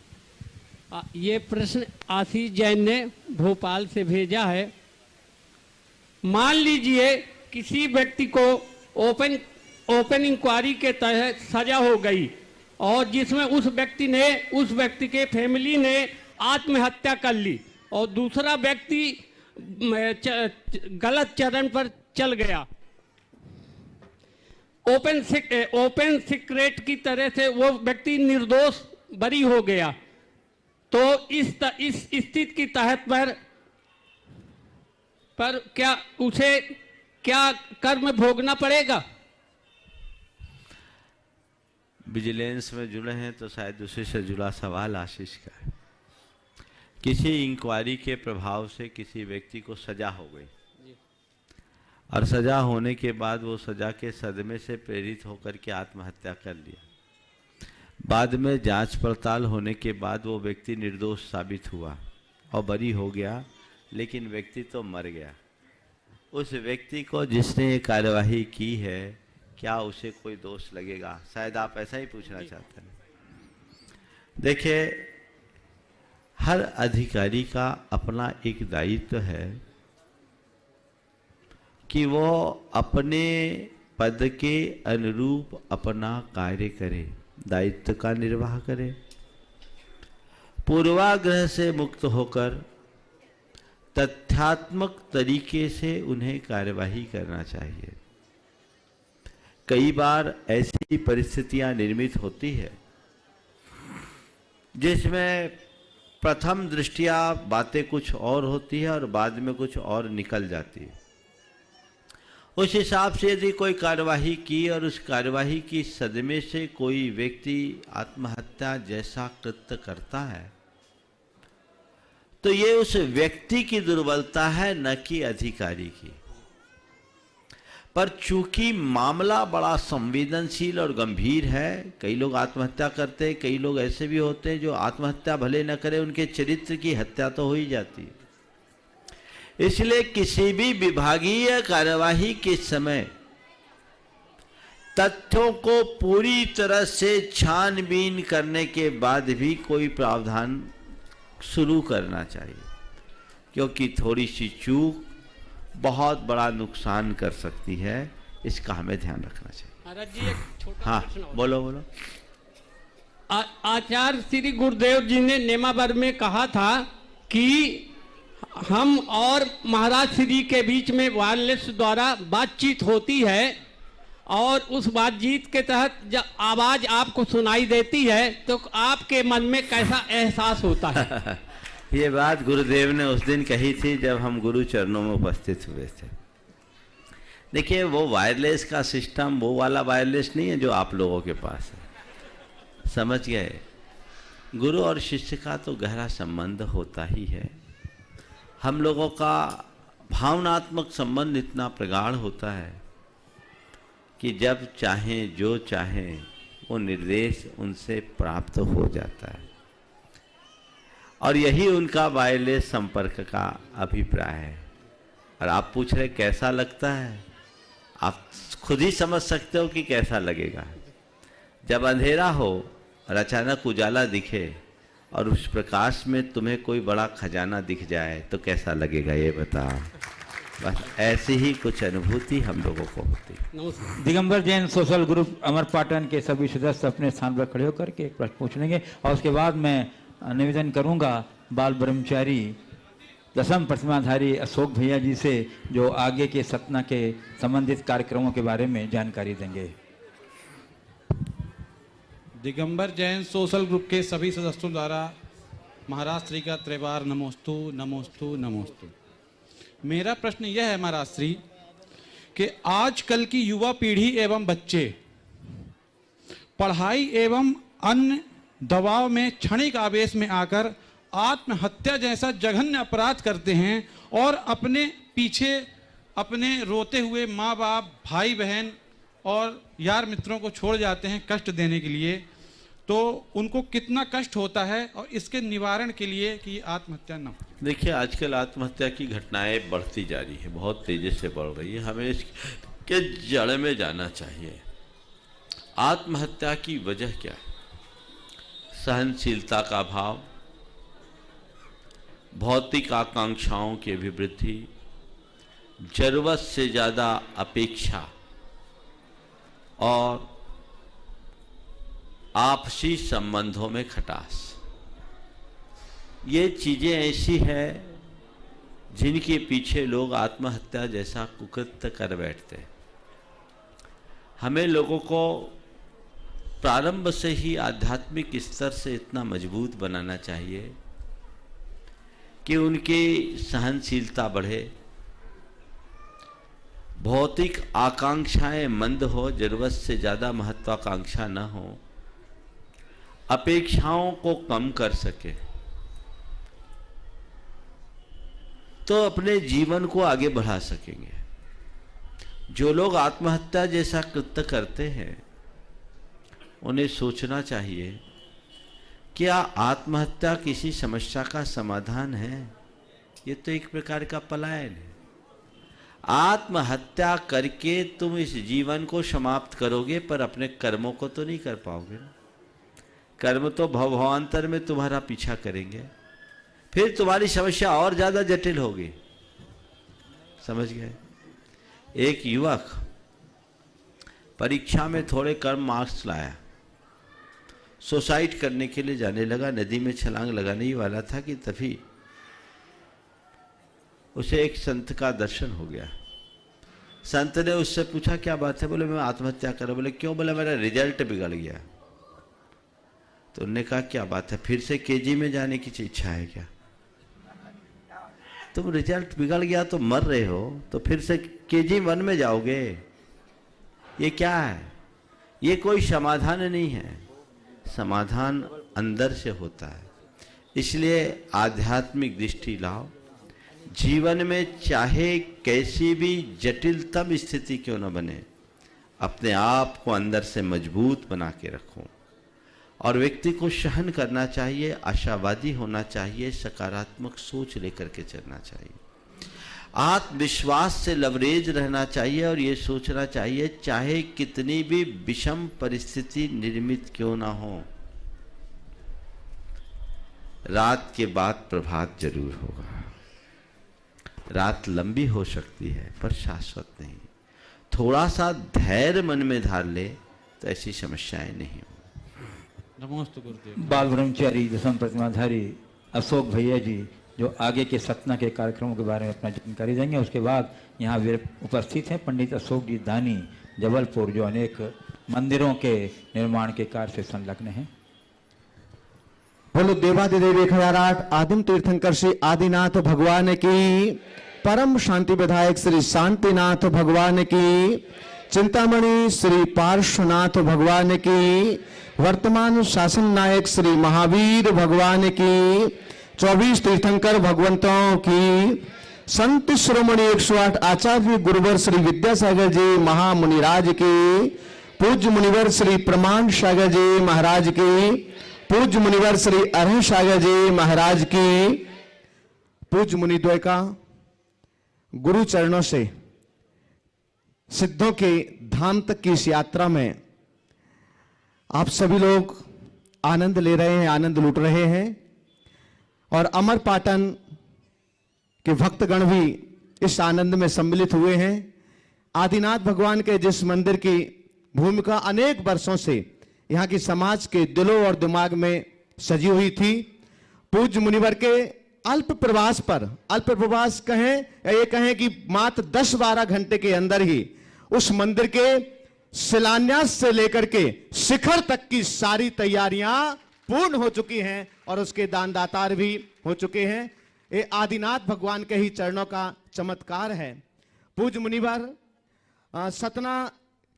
ये प्रश्न आशीष जैन ने भोपाल से भेजा है। मान लीजिए किसी व्यक्ति को ओपन इंक्वायरी के तहत सजा हो गई और जिसमें उस व्यक्ति के फैमिली ने आत्महत्या कर ली और दूसरा व्यक्ति गलत चरण पर चल गया। ओपन सीक्रेट की तरह से वो व्यक्ति निर्दोष बरी हो गया, तो इस स्थिति की तहत पर क्या उसे क्या कर्म भोगना पड़ेगा? विजिलेंस में जुड़े हैं तो शायद उसी से जुड़ा सवाल आशीष का है। किसी इंक्वायरी के प्रभाव से किसी व्यक्ति को सजा हो गई और सजा होने के बाद वो सजा के सदमे से प्रेरित होकर के आत्महत्या कर लिया। बाद में जांच पड़ताल होने के बाद वो व्यक्ति निर्दोष साबित हुआ और बरी हो गया, लेकिन व्यक्ति तो मर गया। उस व्यक्ति को जिसने ये कार्यवाही की है क्या उसे कोई दोष लगेगा? शायद आप ऐसा ही पूछना चाहते हैं। देखिए, हर अधिकारी का अपना एक दायित्व है कि वो अपने पद के अनुरूप अपना कार्य करे, दायित्व का निर्वाह करे, पूर्वाग्रह से मुक्त होकर तथ्यात्मक तरीके से उन्हें कार्यवाही करना चाहिए। कई बार ऐसी परिस्थितियां निर्मित होती है जिसमें प्रथम दृष्टिया बातें कुछ और होती है और बाद में कुछ और निकल जाती है। उस हिसाब से यदि कोई कार्यवाही की और उस कार्यवाही की सदमे से कोई व्यक्ति आत्महत्या जैसा कृत्य करता है तो ये उस व्यक्ति की दुर्बलता है, न कि अधिकारी की। पर चूंकि मामला बड़ा संवेदनशील और गंभीर है, कई लोग आत्महत्या करते हैं, कई लोग ऐसे भी होते हैं जो आत्महत्या भले न करे उनके चरित्र की हत्या तो हो ही जाती है। इसलिए किसी भी विभागीय कार्यवाही के समय तथ्यों को पूरी तरह से छानबीन करने के बाद भी कोई प्रावधान शुरू करना चाहिए, क्योंकि थोड़ी सी चूक बहुत बड़ा नुकसान कर सकती है, इसका हमें ध्यान रखना चाहिए। महाराज जी एक छोटा हाँ, प्रश्न और। बोलो। आचार्य श्री गुरुदेव जी ने नेमावर में कहा था कि हम और महाराज श्री के बीच में वायरलेस द्वारा बातचीत होती है और उस बातचीत के तहत जब आवाज आपको सुनाई देती है तो आपके मन में कैसा एहसास होता है? ये बात गुरुदेव ने उस दिन कही थी जब हम गुरु चरणों में उपस्थित हुए थे। देखिए, वो वायरलेस का सिस्टम वो वाला वायरलेस नहीं है जो आप लोगों के पास है, समझ गए? गुरु और शिष्य का तो गहरा संबंध होता ही है। हम लोगों का भावनात्मक संबंध इतना प्रगाढ़ होता है कि जब चाहें जो चाहें वो निर्देश उनसे प्राप्त हो जाता है। और यही उनका वायरलेस संपर्क का अभिप्राय है। और आप पूछ रहे कैसा लगता है, आप खुद ही समझ सकते हो कि कैसा लगेगा। जब अंधेरा हो और अचानक उजाला दिखे और उस प्रकाश में तुम्हें कोई बड़ा खजाना दिख जाए तो कैसा लगेगा ये बताओ। बस ऐसी ही कुछ अनुभूति हम लोगों को होती। दिगंबर जैन सोशल ग्रुप अमरपाटन के सभी सदस्य अपने स्थान पर खड़े होकर के एक प्रश्न पूछ लेंगे और उसके बाद मैं निवेदन करूंगा बाल ब्रह्मचारी दसम प्रतिमाधारी अशोक भैया जी से, जो आगे के सतना के संबंधित कार्यक्रमों के बारे में जानकारी देंगे। दिगंबर जैन सोशल ग्रुप के सभी सदस्यों द्वारा महाराज श्री का त्रिवार नमोस्तु नमोस्तु नमोस्तु। मेरा प्रश्न यह है महाराज श्री कि आजकल की युवा पीढ़ी एवं बच्चे पढ़ाई एवं अन्य दबाव में क्षणिक आवेश में आकर आत्महत्या जैसा जघन्य अपराध करते हैं और अपने पीछे अपने रोते हुए माँ बाप, भाई बहन और यार मित्रों को छोड़ जाते हैं कष्ट देने के लिए। तो उनको कितना कष्ट होता है और इसके निवारण के लिए कि आत्महत्या न हो। देखिए, आजकल आत्महत्या की घटनाएं बढ़ती जा रही है, बहुत तेजी से बढ़ रही है। हमें इसके जड़ में जाना चाहिए। आत्महत्या की वजह क्या है? सहनशीलता का भाव, भौतिक आकांक्षाओं की अभिवृद्धि, जरूरत से ज़्यादा अपेक्षा और आपसी संबंधों में खटास। ये चीज़ें ऐसी हैं जिनके पीछे लोग आत्महत्या जैसा कुकृत्य कर बैठते हैं। हमें लोगों को प्रारंभ से ही आध्यात्मिक स्तर से इतना मजबूत बनाना चाहिए कि उनकी सहनशीलता बढ़े, भौतिक आकांक्षाएं मंद हो, जरूरत से ज़्यादा महत्वाकांक्षा न हो, अपेक्षाओं को कम कर सके, तो अपने जीवन को आगे बढ़ा सकेंगे। जो लोग आत्महत्या जैसा कृत्य करते हैं उन्हें सोचना चाहिए, क्या आत्महत्या किसी समस्या का समाधान है? ये तो एक प्रकार का पलायन है। आत्महत्या करके तुम इस जीवन को समाप्त करोगे पर अपने कर्मों को तो नहीं कर पाओगे। कर्म तो भवांतर में तुम्हारा पीछा करेंगे, फिर तुम्हारी समस्या और ज्यादा जटिल होगी। समझ गए? एक युवक परीक्षा में थोड़े कम मार्क्स लाया, सुसाइड करने के लिए जाने लगा, नदी में छलांग लगाने ही वाला था कि तभी उसे एक संत का दर्शन हो गया। संत ने उससे पूछा क्या बात है? बोले मैं आत्महत्या करा। बोले क्यों? बोले मेरा रिजल्ट बिगड़ गया। तो उन्होंने कहा क्या बात है, फिर से केजी में जाने की इच्छा है क्या? तुम रिजल्ट बिगड़ गया तो मर रहे हो, तो फिर से केजी 1 में जाओगे? ये क्या है? ये कोई समाधान नहीं है। समाधान अंदर से होता है। इसलिए आध्यात्मिक दृष्टि लाओ। जीवन में चाहे कैसी भी जटिलतम स्थिति क्यों न बने, अपने आप को अंदर से मजबूत बना के रखो। और व्यक्ति को सहन करना चाहिए, आशावादी होना चाहिए, सकारात्मक सोच लेकर के चलना चाहिए, आत्मविश्वास से लवरेज रहना चाहिए और ये सोचना चाहिए चाहे कितनी भी विषम परिस्थिति निर्मित क्यों ना हो, रात के बाद प्रभात जरूर होगा। रात लंबी हो सकती है पर शाश्वत नहीं। थोड़ा सा धैर्य मन में धार ले तो ऐसी समस्याएं नहीं हो। नमोस्तु गुरुदेव। बाल ब्रह्मचारी दसम प्रतिमाधारी अशोक भैया जी जो आगे के सतना के कार्यक्रमों के बारे में अपना जानकारी देंगे। उसके बाद यहाँ उपस्थित हैं पंडित अशोक जी दानी जबलपुर, जो अनेक मंदिरों के निर्माण के कार्य से संलग्न हैं। बोलो देवादिदेव 1008 आदिम तीर्थंकर श्री आदिनाथ भगवान की, परम शांति विधायक श्री शांतिनाथ भगवान की, चिंतामणि श्री पार्श्वनाथ भगवान की, वर्तमान शासन नायक श्री महावीर भगवान की, 24 तीर्थंकर भगवंतों की, संत श्रोमणी 108 आचार्य गुरुवर श्री विद्यासागर जी महामुनिराज की, पूज्य मुनिवर श्री प्रमाण सागर जी महाराज की, पूज्य मुनिवर श्री अरह सागर जी महाराज की, पूज्य मुनिद्वय का गुरु चरणों से सिद्धों के धाम तक की इस यात्रा में आप सभी लोग आनंद ले रहे हैं, आनंद लूट रहे हैं और अमरपाटन के भक्तगण भी इस आनंद में सम्मिलित हुए हैं। आदिनाथ भगवान के जिस मंदिर की भूमिका अनेक वर्षों से यहाँ की समाज के दिलों और दिमाग में सजी हुई थी, पूज्य मुनिवर के अल्प प्रवास पर, अल्प प्रवास कहें या ये कहें कि मात्र 10-12 घंटे के अंदर ही उस मंदिर के शिलान्यास से लेकर के शिखर तक की सारी तैयारियां पूर्ण हो चुकी हैं और उसके दानदातार भी हो चुके हैं। ये आदिनाथ भगवान के ही चरणों का चमत्कार है। पूज्य मुनिवर सतना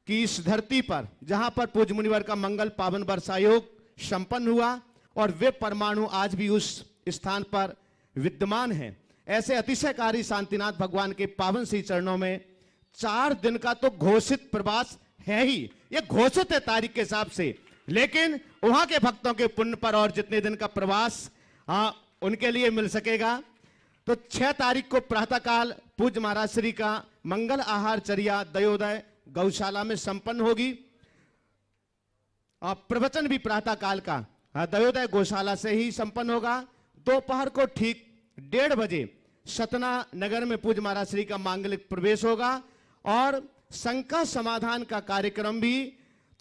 की इस धरती पर, जहां पर पूज्य मुनिवर का मंगल पावन वर्षायोग संपन्न हुआ और वे परमाणु आज भी उस स्थान पर विद्यमान हैं, ऐसे अतिशयकारी शांतिनाथ भगवान के पावन श्री चरणों में 4 दिन का तो घोषित प्रवास है ही, ये घोषित है तारीख के हिसाब से, लेकिन वहां के भक्तों के पुण्य पर और जितने दिन का प्रवास उनके लिए मिल सकेगा। तो 6 तारीख को प्रातःकाल पूज्य महाराज श्री का मंगल आहार चर्या दयोदय गौशाला में संपन्न होगी। प्रवचन भी प्रातःकाल का दयोदय गौशाला से ही संपन्न होगा। दोपहर को ठीक 1:30 बजे सतना नगर में पूज्य महाराज श्री का मांगलिक प्रवेश होगा और शंका समाधान का कार्यक्रम भी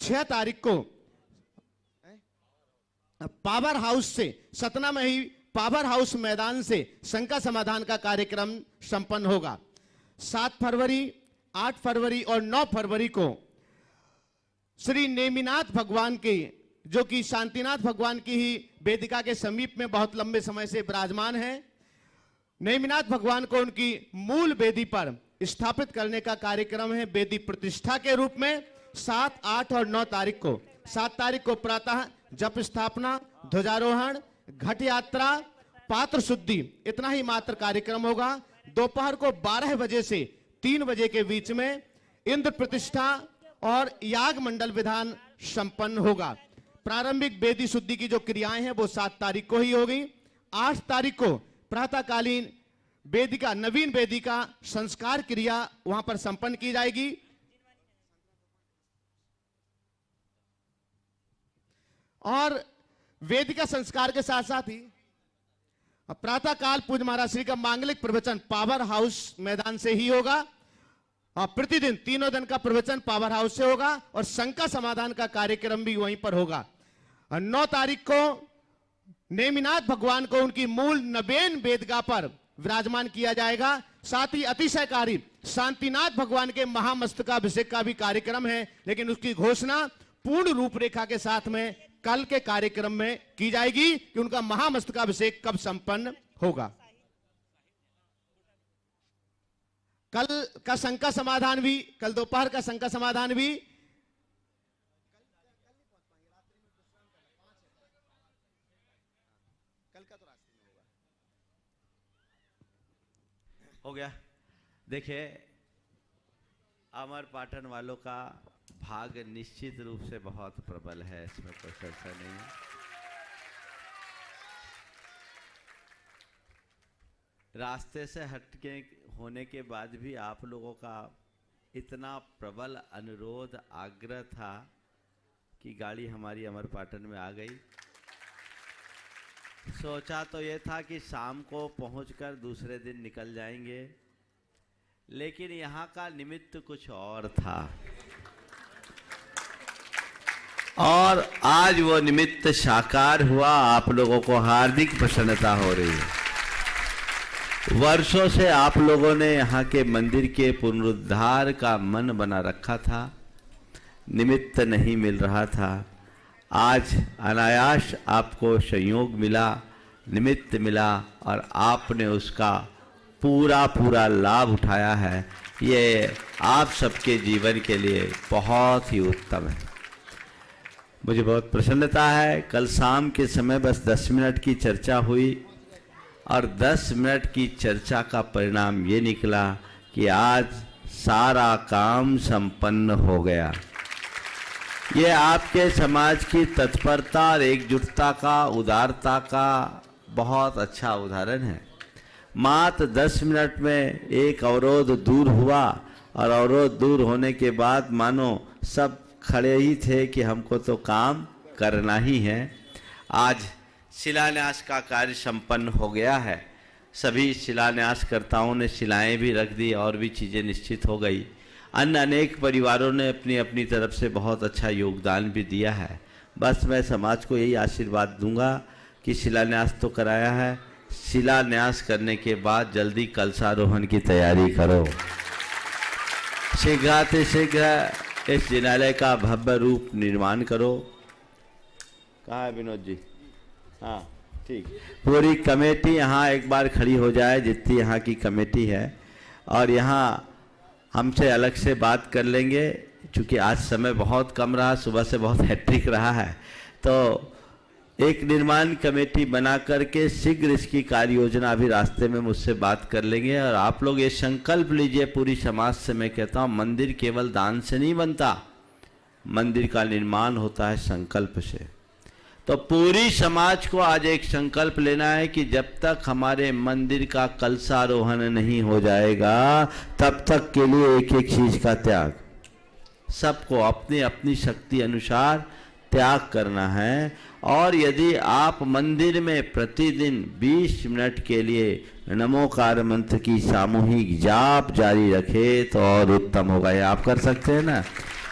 6 तारीख को पावर हाउस से, सतना में ही पावर हाउस मैदान से शंका समाधान का कार्यक्रम संपन्न होगा। 7 फरवरी, 8 फरवरी और 9 फरवरी को श्री नेमिनाथ भगवान की, जो कि शांतिनाथ भगवान की ही वेदिका के समीप में बहुत लंबे समय से विराजमान है, नेमिनाथ भगवान को उनकी मूल वेदी पर स्थापित करने का कार्यक्रम है वेदी प्रतिष्ठा के रूप में। 7, 8 और 9 तारीख को, 7 तारीख को प्रातः जप स्थापना, ध्वजारोहण, घट यात्रा, पात्र शुद्धि, इतना ही मात्र कार्यक्रम होगा। दोपहर को 12 बजे से 3 बजे के बीच में इंद्र प्रतिष्ठा और याग मंडल विधान संपन्न होगा। प्रारंभिक वेदी शुद्धि की जो क्रियाएं हैं वो 7 तारीख को ही होगी। 8 तारीख को प्रातःकालीन वेदिका, नवीन वेदिका संस्कार क्रिया वहां पर संपन्न की जाएगी। और वेदिका संस्कार के साथ साथ ही प्रातःकाल पूज्य महाराज श्री का मांगलिक प्रवचन पावर हाउस मैदान से ही होगा। प्रतिदिन 3 दिन का प्रवचन पावर हाउस से होगा और शंका समाधान का कार्यक्रम भी वहीं पर होगा। 9 तारीख को नेमिनाथ भगवान को उनकी मूल नवेन वेदिका पर विराजमान किया जाएगा। साथ ही अतिशयकारी शांतिनाथ भगवान के महामस्तकाभिषेक का भी कार्यक्रम है, लेकिन उसकी घोषणा पूर्ण रूपरेखा के साथ में कल के कार्यक्रम में की जाएगी कि उनका महामस्तकाभिषेक कब संपन्न होगा। कल का शंका समाधान भी, कल दोपहर का शंका समाधान भी हो गया। देखिए, अमरपाटन वालों का भाग निश्चित रूप से बहुत प्रबल है, इसमें कोई चर्चा नहीं है। रास्ते से हटके होने के बाद भी आप लोगों का इतना प्रबल अनुरोध, आग्रह था कि गाड़ी हमारी अमरपाटन में आ गई। सोचा तो ये था कि शाम को पहुंचकर दूसरे दिन निकल जाएंगे, लेकिन यहाँ का निमित्त कुछ और था और आज वो निमित्त साकार हुआ। आप लोगों को हार्दिक प्रसन्नता हो रही है। वर्षों से आप लोगों ने यहाँ के मंदिर के पुनरुद्धार का मन बना रखा था, निमित्त नहीं मिल रहा था। आज अनायास आपको संयोग मिला, निमित्त मिला और आपने उसका पूरा लाभ उठाया है। ये आप सबके जीवन के लिए बहुत ही उत्तम है। मुझे बहुत प्रसन्नता है। कल शाम के समय बस 10 मिनट की चर्चा हुई और 10 मिनट की चर्चा का परिणाम ये निकला कि आज सारा काम संपन्न हो गया। ये आपके समाज की तत्परता और एकजुटता का, उदारता का बहुत अच्छा उदाहरण है। मात्र 10 मिनट में एक अवरोध दूर हुआ और अवरोध दूर होने के बाद मानो सब खड़े ही थे कि हमको तो काम करना ही है। आज शिलान्यास का कार्य संपन्न हो गया है। सभी शिलान्यासकर्ताओं ने शिलाएं भी रख दी और भी चीज़ें निश्चित हो गई। अन्य अनेक परिवारों ने अपनी अपनी तरफ से बहुत अच्छा योगदान भी दिया है। बस मैं समाज को यही आशीर्वाद दूंगा कि शिलान्यास तो कराया है, शिलान्यास करने के बाद जल्दी कलशारोहण की तैयारी करो। शीघ्र इस जिनालय का भव्य रूप निर्माण करो। कहाँ है विनोद जी? हाँ ठीक। पूरी कमेटी यहाँ एक बार खड़ी हो जाए, जितनी यहाँ की कमेटी है, और यहाँ हमसे अलग से बात कर लेंगे। क्योंकि आज समय बहुत कम रहा, सुबह से बहुत हैट्रिक रहा है, तो एक निर्माण कमेटी बना करके शीघ्र इसकी कार्य योजना अभी रास्ते में मुझसे बात कर लेंगे। और आप लोग ये संकल्प लीजिए पूरी समाज से, मैं कहता हूँ मंदिर केवल दान से नहीं बनता, मंदिर का निर्माण होता है संकल्प से। तो पूरी समाज को आज एक संकल्प लेना है कि जब तक हमारे मंदिर का कलशारोहण नहीं हो जाएगा तब तक के लिए एक एक चीज का त्याग, सबको अपनी अपनी शक्ति अनुसार त्याग करना है। और यदि आप मंदिर में प्रतिदिन 20 मिनट के लिए नमोकार मंत्र की सामूहिक जाप जारी रखे तो और उत्तम होगा। ये आप कर सकते हैं ना।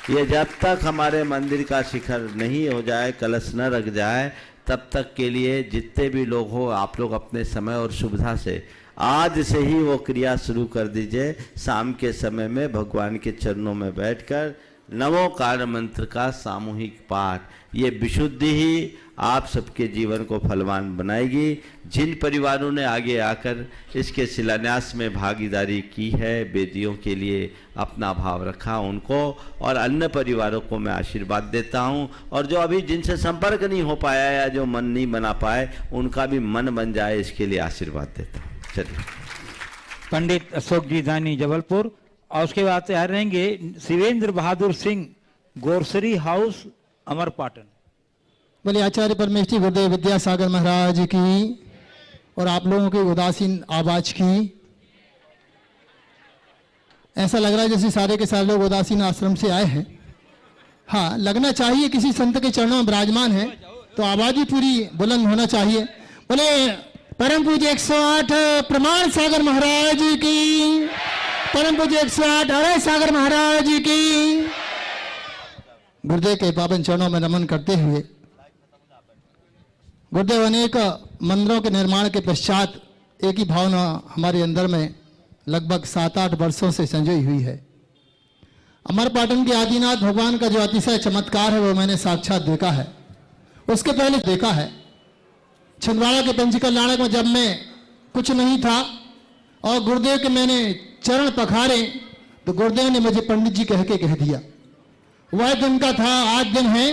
ये जब तक हमारे मंदिर का शिखर नहीं हो जाए, कलश न रख जाए, तब तक के लिए जितने भी लोग हो आप लोग अपने समय और सुविधा से आज से ही वो क्रिया शुरू कर दीजिए। शाम के समय में भगवान के चरणों में बैठकर नमोकार मंत्र का सामूहिक पाठ, ये विशुद्धि ही आप सबके जीवन को फलवान बनाएगी। जिन परिवारों ने आगे आकर इसके शिलान्यास में भागीदारी की है, बेदियों के लिए अपना भाव रखा, उनको और अन्य परिवारों को मैं आशीर्वाद देता हूं। और जो अभी जिनसे संपर्क नहीं हो पाया या जो मन नहीं बना पाए, उनका भी मन बन जाए, इसके लिए आशीर्वाद देता हूँ। चलिए। पंडित अशोक जी दानी जबलपुर, और उसके बाद तैयार रहेंगे शिवेंद्र बहादुर सिंह, गोरसरी हाउस, अमरपाटन। बोले आचार्य परमेश्वरी गुरुदेव विद्यासागर महाराज की और आप लोगों की उदासीन आवाज की। ऐसा लग रहा है जैसे सारे के सारे लोग उदासीन आश्रम से आए हैं। हाँ, लगना चाहिए किसी संत के चरणों में विराजमान है तो आवाज ही पूरी बुलंद होना चाहिए। बोले परम पूज्य 108 प्रमाण सागर महाराज की, परम पूज्य 108 अरय सागर महाराज की। गुरुदेव के पावन चरणों में नमन करते हुए, गुरुदेव अनेक मंदिरों के निर्माण के पश्चात एक ही भावना हमारे अंदर में लगभग 7-8 वर्षों से संजोई हुई है। अमरपाटन के आदिनाथ भगवान का जो अतिशय चमत्कार है वो मैंने साक्षात देखा है। उसके पहले देखा है छिंदवाड़ा के पंचकल्याणक में, जब मैं कुछ नहीं था और गुरुदेव के मैंने चरण पखारे तो गुरुदेव ने मुझे पंडित जी कह दिया। वह दिन का था, आज दिन है।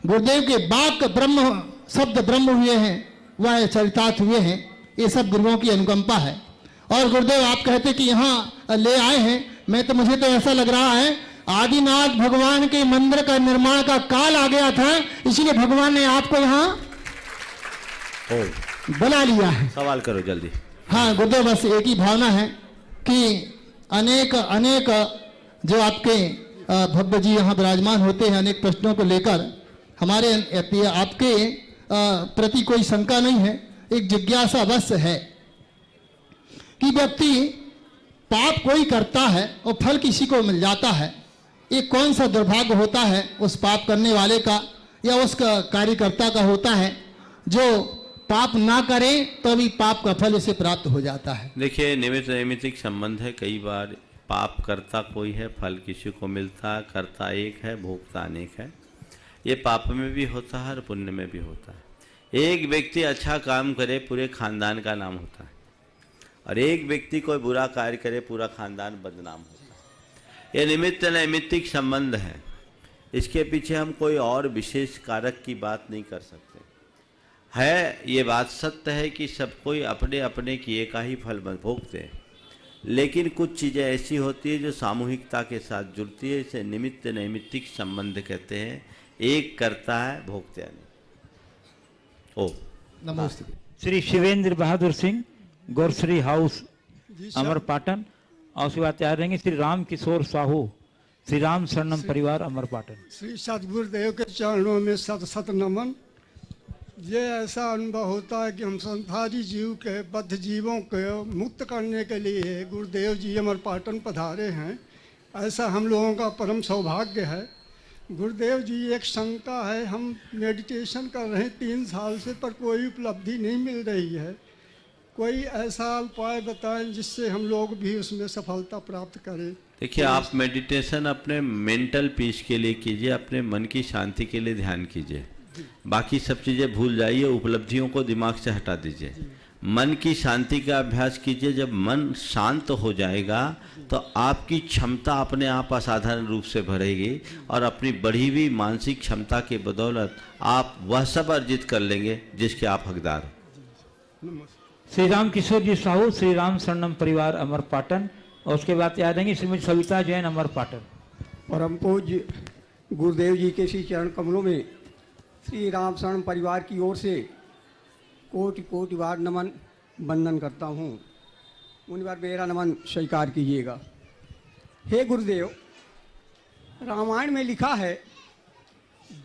गुरुदेव के वाक ब्रह्म शब्द ब्रह्म हुए हैं, वह चरितार्थ हुए हैं। ये सब गुरुओं की अनुकंपा है। और गुरुदेव आप कहते कि यहाँ ले आए हैं, मुझे तो ऐसा लग रहा है आदिनाथ भगवान के मंदिर का निर्माण का काल आ गया था, इसलिए भगवान ने आपको यहाँ बुला लिया है। सवाल करो जल्दी। हाँ गुरुदेव, बस एक ही भावना है कि अनेक अनेक जो आपके भव्य जी यहाँ विराजमान होते हैं, अनेक प्रश्नों को लेकर हमारे आपके प्रति कोई शंका नहीं है, एक जिज्ञासा अवश्य है कि व्यक्ति पाप कोई करता है और फल किसी को मिल जाता है। ये कौन सा दुर्भाग्य होता है उस पाप करने वाले का या उस कार्यकर्ता का होता है जो पाप ना करे तो भी पाप का फल इसे प्राप्त हो जाता है। देखिए, निमित्त नैमित्तिक संबंध है। कई बार पाप करता कोई है, फल किसी को मिलता, करता एक है, भोगता अनेक है। ये पाप में भी होता है और पुण्य में भी होता है। एक व्यक्ति अच्छा काम करे, पूरे खानदान का नाम होता है, और एक व्यक्ति कोई बुरा कार्य करे, पूरा खानदान बदनाम होता है। ये निमित्त नैमित्तिक संबंध है। इसके पीछे हम कोई और विशेष कारक की बात नहीं कर सकते। है। ये बात सत्य है कि सब कोई अपने अपने किए का ही फल भोगते हैं, लेकिन कुछ चीज़ें ऐसी होती है जो सामूहिकता के साथ जुड़ती है। इसे निमित्त नैमित्तिक संबंध कहते हैं। एक करता है, भोगते नहीं। ओ नमस्ते। श्री शिवेंद्र बहादुर सिंह, गोरसरी हाउस, अमरपाटन। और उसके बाद तैयार रहेंगे श्री राम किशोर साहू, श्री राम शरणम परिवार, अमरपाटन। श्री सदगुरुदेव के चरणों में सत सत नमन। ये ऐसा अनुभव होता है कि हम संसारी जीव के बद्ध जीवों को मुक्त करने के लिए गुरुदेव जी अमरपाटन पधारे हैं। ऐसा हम लोगों का परम सौभाग्य है। गुरुदेव जी, एक शंका है, हम मेडिटेशन कर रहे हैं 3 साल से, पर कोई उपलब्धि नहीं मिल रही है। कोई ऐसा उपाय बताएं जिससे हम लोग भी उसमें सफलता प्राप्त करें। देखिए, आप मेडिटेशन अपने मेंटल पीस के लिए कीजिए, अपने मन की शांति के लिए ध्यान कीजिए। बाकी सब चीज़ें भूल जाइए, उपलब्धियों को दिमाग से हटा दीजिए। मन की शांति का अभ्यास कीजिए। जब मन शांत हो जाएगा तो आपकी क्षमता अपने आप असाधारण रूप से बढ़ेगी और अपनी बढ़ी हुई मानसिक क्षमता के बदौलत आप वह सब अर्जित कर लेंगे जिसके आप हकदार हो। श्री राम किशोर जी साहू, श्री राम शरणम परिवार, अमरपाटन। और उसके बाद तैयार रहेंगे श्रीमती सविता जैन, अमरपाटन। परम पूज्य गुरुदेव जी के श्री चरण कमलों में श्री राम शरण परिवार की ओर से कोटि कोटि बार नमन वंदन करता हूँ। उन बार मेरा नमन स्वीकार कीजिएगा। हे गुरुदेव, रामायण में लिखा है,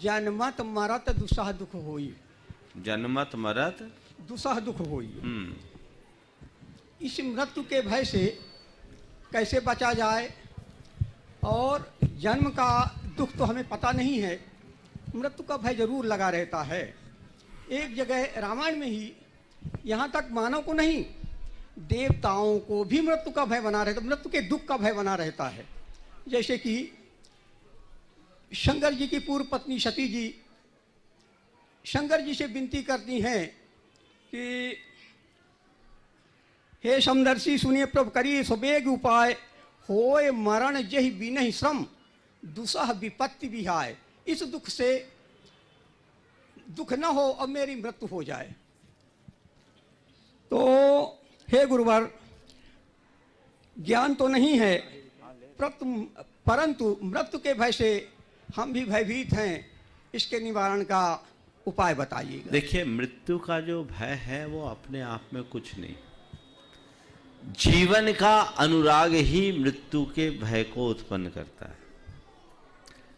जन्मत मरत दुसह दुख होई। जन्मत मरत दुसह दुख होई। इस मृत्यु के भय से कैसे बचा जाए? और जन्म का दुख तो हमें पता नहीं है, मृत्यु का भय जरूर लगा रहता है। एक जगह रामायण में ही, यहाँ तक मानव को नहीं, देवताओं को भी मृत्यु का भय बना रहता, मृत्यु के दुख का भय बना रहता है। जैसे कि शंकर जी की पूर्व पत्नी सती जी शंकर जी से विनती करती हैं कि हे समदर्शी, सुनिए प्रभु करिए सुबेग उपाय, होए मरण जहि बिनहि श्रम, दुसह विपत्ति विहाय। इस दुख से दुख न हो और मेरी मृत्यु हो जाए। तो हे गुरुवर, ज्ञान तो नहीं है, परंतु मृत्यु के भय से हम भी भयभीत हैं। इसके निवारण का उपाय बताइएगा। देखिए, मृत्यु का जो भय है वो अपने आप में कुछ नहीं, जीवन का अनुराग ही मृत्यु के भय को उत्पन्न करता है।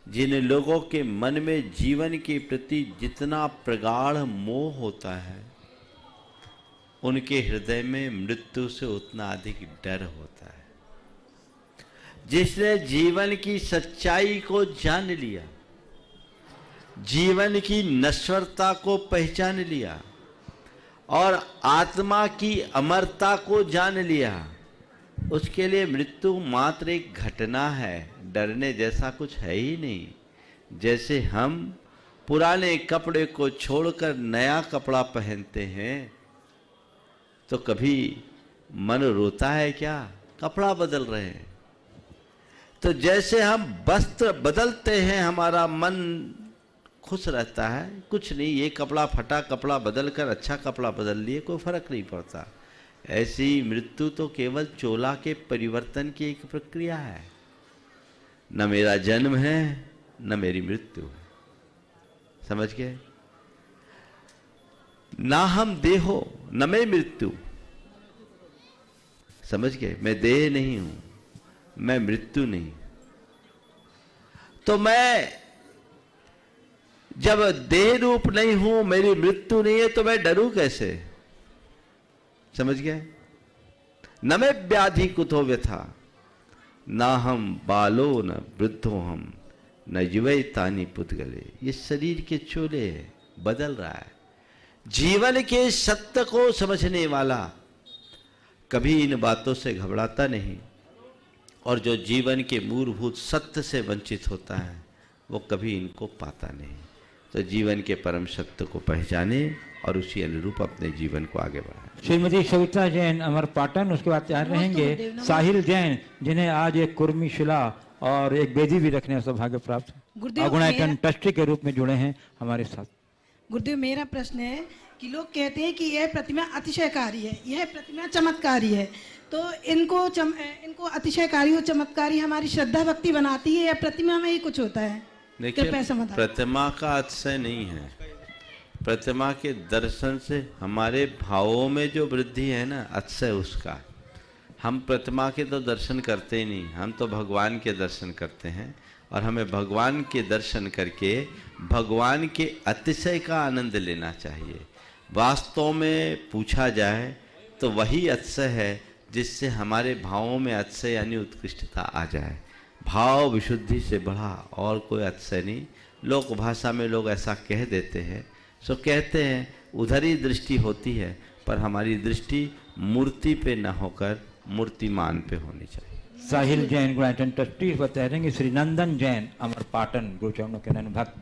जिन लोगों के मन में जीवन के प्रति जितना प्रगाढ़ मोह होता है, उनके हृदय में मृत्यु से उतना अधिक डर होता है। जिसने जीवन की सच्चाई को जान लिया, जीवन की नश्वरता को पहचान लिया और आत्मा की अमरता को जान लिया, उसके लिए मृत्यु मात्र एक घटना है, डरने जैसा कुछ है ही नहीं। जैसे हम पुराने कपड़े को छोड़कर नया कपड़ा पहनते हैं तो कभी मन रोता है क्या? कपड़ा बदल रहे हैं। तो जैसे हम वस्त्र बदलते हैं हमारा मन खुश रहता है, कुछ नहीं, ये कपड़ा फटा कपड़ा बदलकर अच्छा कपड़ा बदल लिए, कोई फर्क नहीं पड़ता। ऐसी मृत्यु तो केवल चोला के परिवर्तन की एक प्रक्रिया है। न मेरा जन्म है न मेरी मृत्यु है, समझ गए? ना हम देहो न मैं मृत्यु, समझ गए? मैं देह नहीं हूं, मैं मृत्यु नहीं। तो मैं जब देह रूप नहीं हूं, मेरी मृत्यु नहीं है, तो मैं डरूं कैसे? समझ गए? न मैं व्याधि कुतो व्यथा, ना हम बालो न वृद्धो हम, न युवे तानी पुतगले। ये शरीर के चोले बदल रहा है। जीवन के सत्य को समझने वाला कभी इन बातों से घबराता नहीं, और जो जीवन के मूलभूत सत्य से वंचित होता है वो कभी इनको पाता नहीं। तो जीवन के परम सत्य को पहचाने और उसी अनुरूप अपने जीवन को आगे बढ़ाए। श्रीमती सविता जैन, अमरपाटन। उसके बाद तैयार रहेंगे साहिल जैन, जिन्हें आज एक कुर्मी शिला और एक बेदी भी रखने का सौभाग्य प्राप्त। अगुणायतन ट्रस्टी के रूप में जुड़े हैं हमारे साथ। गुरुदेव, मेरा प्रश्न है कि लोग कहते हैं कि यह प्रतिमा अतिशयकारी है, यह प्रतिमा चमत्कारी है, तो इनको अतिशयकारी और चमत्कारी हमारी श्रद्धा भक्ति बनाती है या प्रतिमा में ही कुछ होता है? देखिए, प्रतिमा का अतिशय नहीं है। प्रतिमा के दर्शन से हमारे भावों में जो वृद्धि है ना, अतिशय उसका। हम प्रतिमा के तो दर्शन करते ही नहीं, हम तो भगवान के दर्शन करते हैं, और हमें भगवान के दर्शन करके भगवान के अतिशय का आनंद लेना चाहिए। वास्तव में पूछा जाए तो वही अतिशय है जिससे हमारे भावों में अतिशय यानी उत्कृष्टता आ जाए। भाव विशुद्धि से बढ़ा और कोई अतिशय नहीं। लोक भाषा में लोग ऐसा कह देते हैं, सो कहते हैं उधर ही दृष्टि होती है, पर हमारी दृष्टि मूर्ति पे न होकर मूर्तिमान पे होनी चाहिए। साहिल जैन गुणायतन ट्रस्टी बता रहे हैं श्री नंदन जैन अमरपाटन गुरुचरणों के नयन भक्त।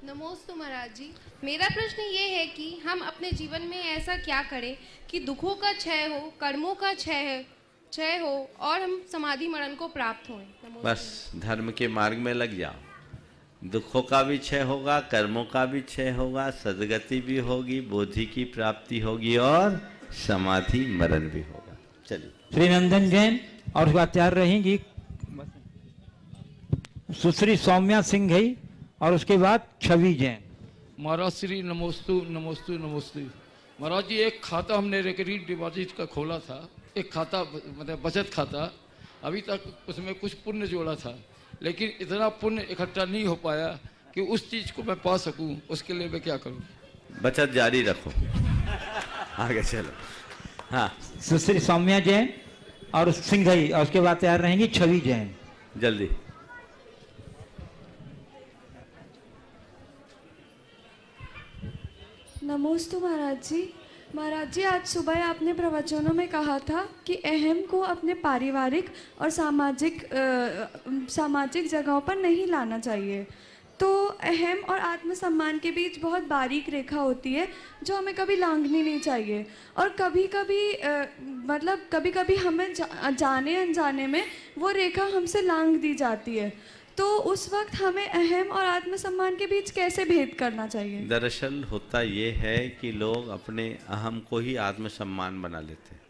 नमोस्तु महाराज जी, मेरा प्रश्न ये है कि हम अपने जीवन में ऐसा क्या करें कि दुखों का क्षय हो, कर्मों का क्षय हो और हम समाधि मरण को प्राप्त हों। बस धर्म के मार्ग में लग जाओ, दुखों का भी क्षय होगा, कर्मों का भी क्षय होगा, सदगति भी होगी, बोधि की प्राप्ति होगी और समाधि मरण भी होगा। चलिए। श्री नंदन जैन और उसके बाद तैयार रहेंगी सुश्री सौम्या सिंह और उसके बाद छवि जैन। महाराज श्री नमोस्तु नमोस्तु नमोस्तु। महाराज जी, एक खाता हमने रिकरिंग डिपॉजिट का खोला था, एक खाता मतलब बचत खाता। अभी तक उसमें कुछ पुण्य जोड़ा था, लेकिन इतना पुण्य इकट्ठा नहीं हो पाया कि उस चीज़ को मैं पा सकूं। उसके लिए मैं क्या करूं? बचत जारी रखो, आगे चलो। हाँ, सुश्री सौम्या जैन और सिंह और उसके बाद तैयार रहेंगी छवि जैन। जल्दी। नमोस्तु महाराज जी। महाराज जी, आज सुबह आपने प्रवचनों में कहा था कि अहम को अपने पारिवारिक और सामाजिक जगहों पर नहीं लाना चाहिए। तो अहम और आत्मसम्मान के बीच बहुत बारीक रेखा होती है जो हमें कभी लांघनी नहीं चाहिए, और कभी कभी हमें जाने अनजाने में वो रेखा हमसे लांघ दी जाती है। तो उस वक्त हमें अहम और आत्मसम्मान के बीच कैसे भेद करना चाहिए? दरअसल होता ये है कि लोग अपने अहम को ही आत्मसम्मान बना लेते हैं।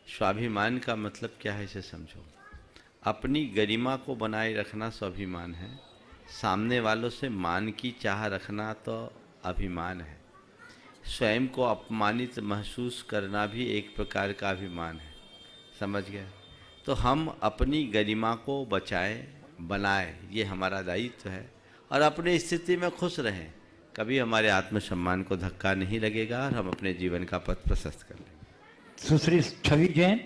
स्वाभिमान का मतलब क्या है इसे समझो। अपनी गरिमा को बनाए रखना स्वाभिमान है, सामने वालों से मान की चाह रखना तो अभिमान है, स्वयं को अपमानित महसूस करना भी एक प्रकार का अभिमान है। समझ गए? तो हम अपनी गरिमा को बचाएं, बनाए, ये हमारा दायित्व है, और अपनी स्थिति में खुश रहें। कभी हमारे आत्मसम्मान को धक्का नहीं लगेगा और हम अपने जीवन का पथ प्रशस्त कर लेंगे। सुश्री छवि जैन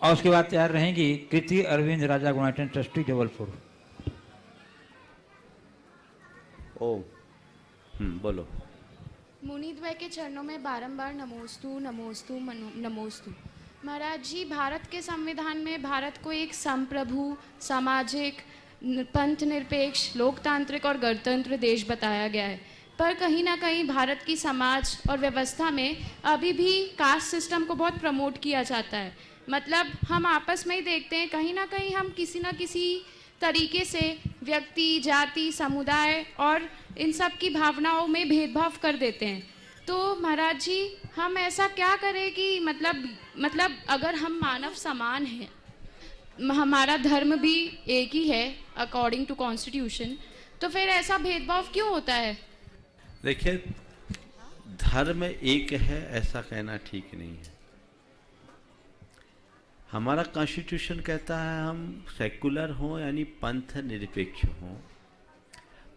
और उसके बाद तैयार रहेंगी कृति अरविंद राजा गुणायतन ट्रस्टी जबलपुर। बोलो। मुनिद्वय के चरणों में बारंबार नमोस्तु नमोस्तु नमोस्तु। महाराज जी, भारत के संविधान में भारत को एक संप्रभु, सामाजिक, पंथ निरपेक्ष, लोकतांत्रिक और गणतंत्र देश बताया गया है, पर कहीं ना कहीं भारत की समाज और व्यवस्था में अभी भी कास्ट सिस्टम को बहुत प्रमोट किया जाता है। मतलब हम आपस में ही देखते हैं, कहीं ना कहीं हम किसी ना किसी तरीके से व्यक्ति, जाति, समुदाय और इन सब की भावनाओं में भेदभाव कर देते हैं। तो महाराज जी, हम ऐसा क्या करें कि मतलब अगर हम मानव समान हैं, हमारा धर्म भी एक ही है अकॉर्डिंग टू कॉन्स्टिट्यूशन, तो फिर ऐसा भेदभाव क्यों होता है? देखिए, धर्म एक है ऐसा कहना ठीक नहीं है। हमारा कॉन्स्टिट्यूशन कहता है हम सेकुलर हों, यानी पंथ निरपेक्ष हों।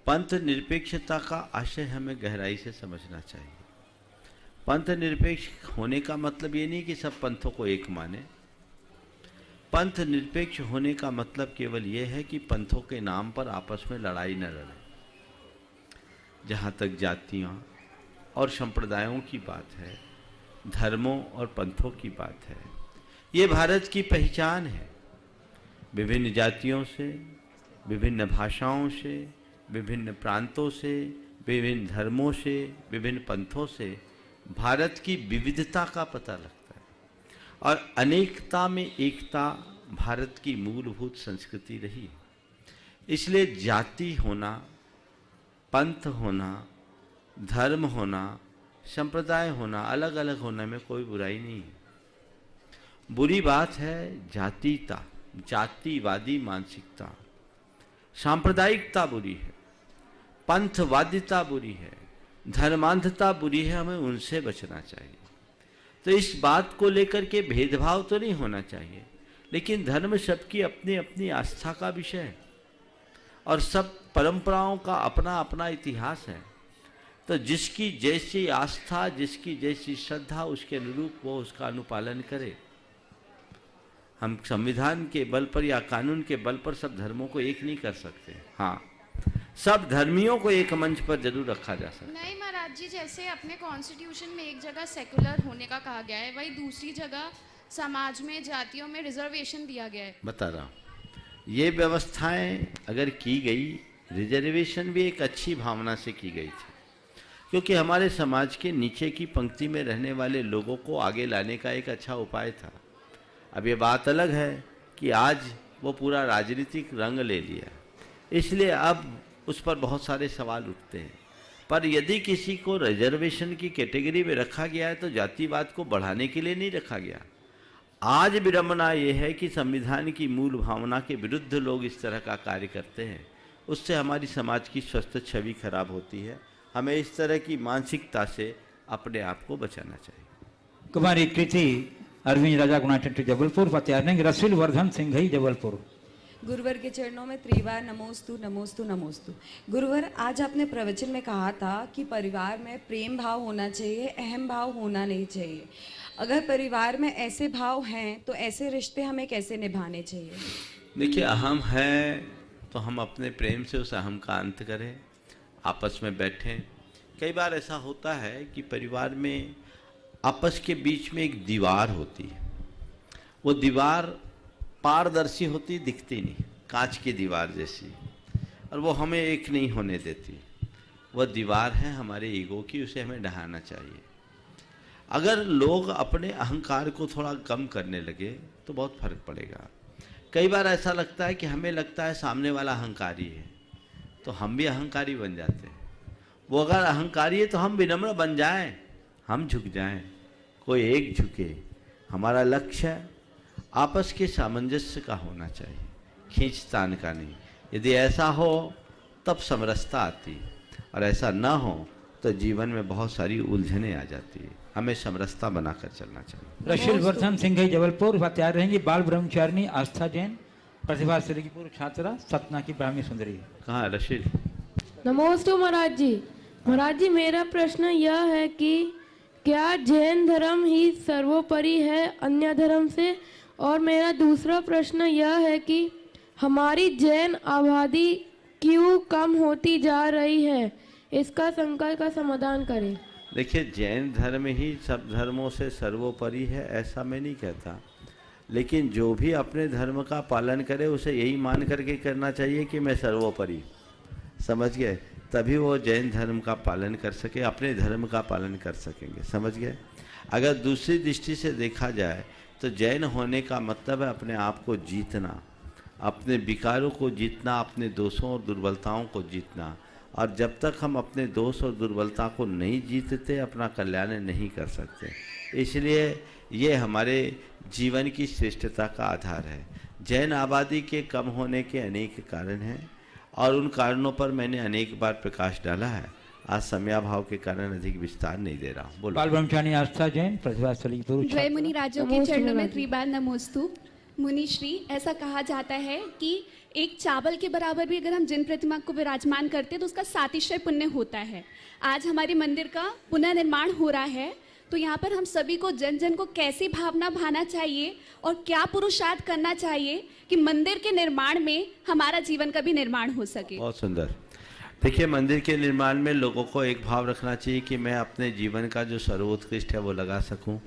पंथ निरपेक्षता का आशय हमें गहराई से समझना चाहिए। पंथ निरपेक्ष होने का मतलब ये नहीं कि सब पंथों को एक माने। पंथ निरपेक्ष होने का मतलब केवल ये है कि पंथों के नाम पर आपस में लड़ाई न लड़े। जहाँ तक जातियाँ और संप्रदायों की बात है, धर्मों और पंथों की बात है, ये भारत की पहचान है। विभिन्न जातियों से, विभिन्न भाषाओं से, विभिन्न प्रांतों से, विभिन्न धर्मों से, विभिन्न पंथों से भारत की विविधता का पता लगता है, और अनेकता में एकता भारत की मूलभूत संस्कृति रही है। इसलिए जाति होना, पंथ होना, धर्म होना, संप्रदाय होना, अलग अलग होने में कोई बुराई नहीं है। बुरी बात है जातीयता, जातिवादी मानसिकता, सांप्रदायिकता बुरी है, पंथवादिता बुरी है, धर्मांधता बुरी है, हमें उनसे बचना चाहिए। तो इस बात को लेकर के भेदभाव तो नहीं होना चाहिए, लेकिन धर्म सबकी अपनी अपनी आस्था का विषय है और सब परंपराओं का अपना अपना इतिहास है। तो जिसकी जैसी आस्था, जिसकी जैसी श्रद्धा, उसके अनुरूप वो उसका अनुपालन करे। हम संविधान के बल पर या कानून के बल पर सब धर्मों को एक नहीं कर सकते। हाँ, सब धर्मियों को एक मंच पर जरूर रखा जा सकता है। नहीं महाराज जी, जैसे अपने कॉन्स्टिट्यूशन में एक जगह सेकुलर होने का कहा गया है, वही दूसरी जगह समाज में, जातियों में रिजर्वेशन दिया गया है। बता रहा हूँ, ये व्यवस्थाएं अगर की गई, रिजर्वेशन भी एक अच्छी भावना से की गई थी, क्योंकि हमारे समाज के नीचे की पंक्ति में रहने वाले लोगों को आगे लाने का एक अच्छा उपाय था। अब ये बात अलग है कि आज वो पूरा राजनीतिक रंग ले लिया, इसलिए अब उस पर बहुत सारे सवाल उठते हैं। पर यदि किसी को रिजर्वेशन की कैटेगरी में रखा गया है तो जातिवाद को बढ़ाने के लिए नहीं रखा गया। आज विडंबना ये है कि संविधान की मूल भावना के विरुद्ध लोग इस तरह का कार्य करते हैं, उससे हमारी समाज की स्वस्थ छवि खराब होती है। हमें इस तरह की मानसिकता से अपने आप को बचाना चाहिए। कुमारी कृति अरविंद राजा गुणाटेंट जबलपुर, फतेह रसूल वर्धन सिंघई जबलपुर। गुरुवर के चरणों में त्रिवार नमोस्तु नमोस्तु नमोस्तु। गुरुवर, आज आपने प्रवचन में कहा था कि परिवार में प्रेम भाव होना चाहिए, अहम भाव होना नहीं चाहिए। अगर परिवार में ऐसे भाव हैं तो ऐसे रिश्ते हमें कैसे निभाने चाहिए? देखिए, अहम है तो हम अपने प्रेम से उस अहम का अंत करें, आपस में बैठें। कई बार ऐसा होता है कि परिवार में आपस के बीच में एक दीवार होती है, वो दीवार पारदर्शी होती, दिखती नहीं, कांच की दीवार जैसी, और वो हमें एक नहीं होने देती। वह दीवार है हमारे ईगो की, उसे हमें ढहाना चाहिए। अगर लोग अपने अहंकार को थोड़ा कम करने लगे तो बहुत फर्क पड़ेगा। कई बार ऐसा लगता है कि हमें लगता है सामने वाला अहंकारी है, तो हम भी अहंकारी बन जाते हैं। वो अगर अहंकारी है तो हम विनम्र बन जाएं, हम झुक जाएं, कोई एक झुके। हमारा लक्ष्य आपस के सामंजस्य का होना चाहिए, खींचतान का नहीं। यदि ऐसा हो तब समरसता आती, और ऐसा ना हो तो जीवन में बहुत सारी उलझनें आ जाती है। हमें समरसता बनाकर चलना चाहिए। रसूल वर्धन सिंघई जबलपुर, तैयार रहेंगी बाल ब्रह्मचारिणी आस्था जैन, प्रतिभा श्री की पूर्व छात्रा, सतना की ब्राह्मी सुंदरी। कहाँ रशील? नमोस्तु महाराज जी। महाराज जी, मेरा प्रश्न यह है कि क्या जैन धर्म ही सर्वोपरि है अन्य धर्म से? और मेरा दूसरा प्रश्न यह है कि हमारी जैन आबादी क्यों कम होती जा रही है, इसका संकट का समाधान करें। देखिए, जैन धर्म ही सब धर्मों से सर्वोपरि है ऐसा मैं नहीं कहता, लेकिन जो भी अपने धर्म का पालन करे उसे यही मान करके करना चाहिए कि मैं सर्वोपरि, समझ गए? तभी वो जैन धर्म का पालन कर सके, अपने धर्म का पालन कर सकेंगे, समझ गए? अगर दूसरी दृष्टि से देखा जाए तो जैन होने का मतलब है अपने आप को जीतना, अपने विकारों को जीतना, अपने दोषों और दुर्बलताओं को जीतना। और जब तक हम अपने दोष और दुर्बलता को नहीं जीतते, अपना कल्याण नहीं कर सकते। इसलिए ये हमारे जीवन की श्रेष्ठता का आधार है। जैन आबादी के कम होने के अनेक कारण हैं, और उन कारणों पर मैंने अनेक बार प्रकाश डाला है। आज समयाभाव के कारण अधिक विस्तार नहीं दे रहा हूँ। बोलो। बाल ब्रह्मचारिणी आस्था जैन, प्रतिभा श्री पूर्व जय मुनि राजों के चरणों में त्रिबार नमोस्तु। मुनि श्री, ऐसा कहा जाता है कि एक चावल के बराबर भी अगर हम जिन प्रतिमा को विराजमान करते हैं तो उसका 7 अक्षय पुण्य होता है। आज हमारे मंदिर का पुनर्निर्माण हो रहा है, तो यहाँ पर हम सभी को जन जन को कैसी भावना भाना चाहिए और क्या पुरुषार्थ करना चाहिए कि मंदिर के निर्माण में हमारा जीवन का भी निर्माण हो सके। बहुत सुंदर। देखिए, मंदिर के निर्माण में लोगों को एक भाव रखना चाहिए कि मैं अपने जीवन का जो सर्वोत्कृष्ट है वो लगा सकूं।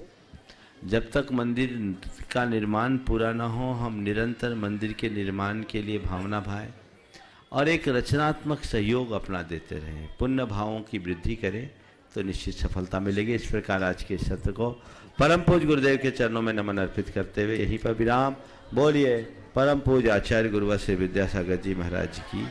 जब तक मंदिर का निर्माण पूरा ना हो, हम निरंतर मंदिर के निर्माण के लिए भावना भाएं और एक रचनात्मक सहयोग अपना देते रहें, पुण्य भावों की वृद्धि करें तो निश्चित सफलता मिलेगी। इस प्रकार आज के सत्र को परम पूज्य गुरुदेव के चरणों में नमन अर्पित करते हुए यहीं पर विराम। बोलिए परम पूज्य आचार्य गुरुवर श्री विद्यासागर जी महाराज की।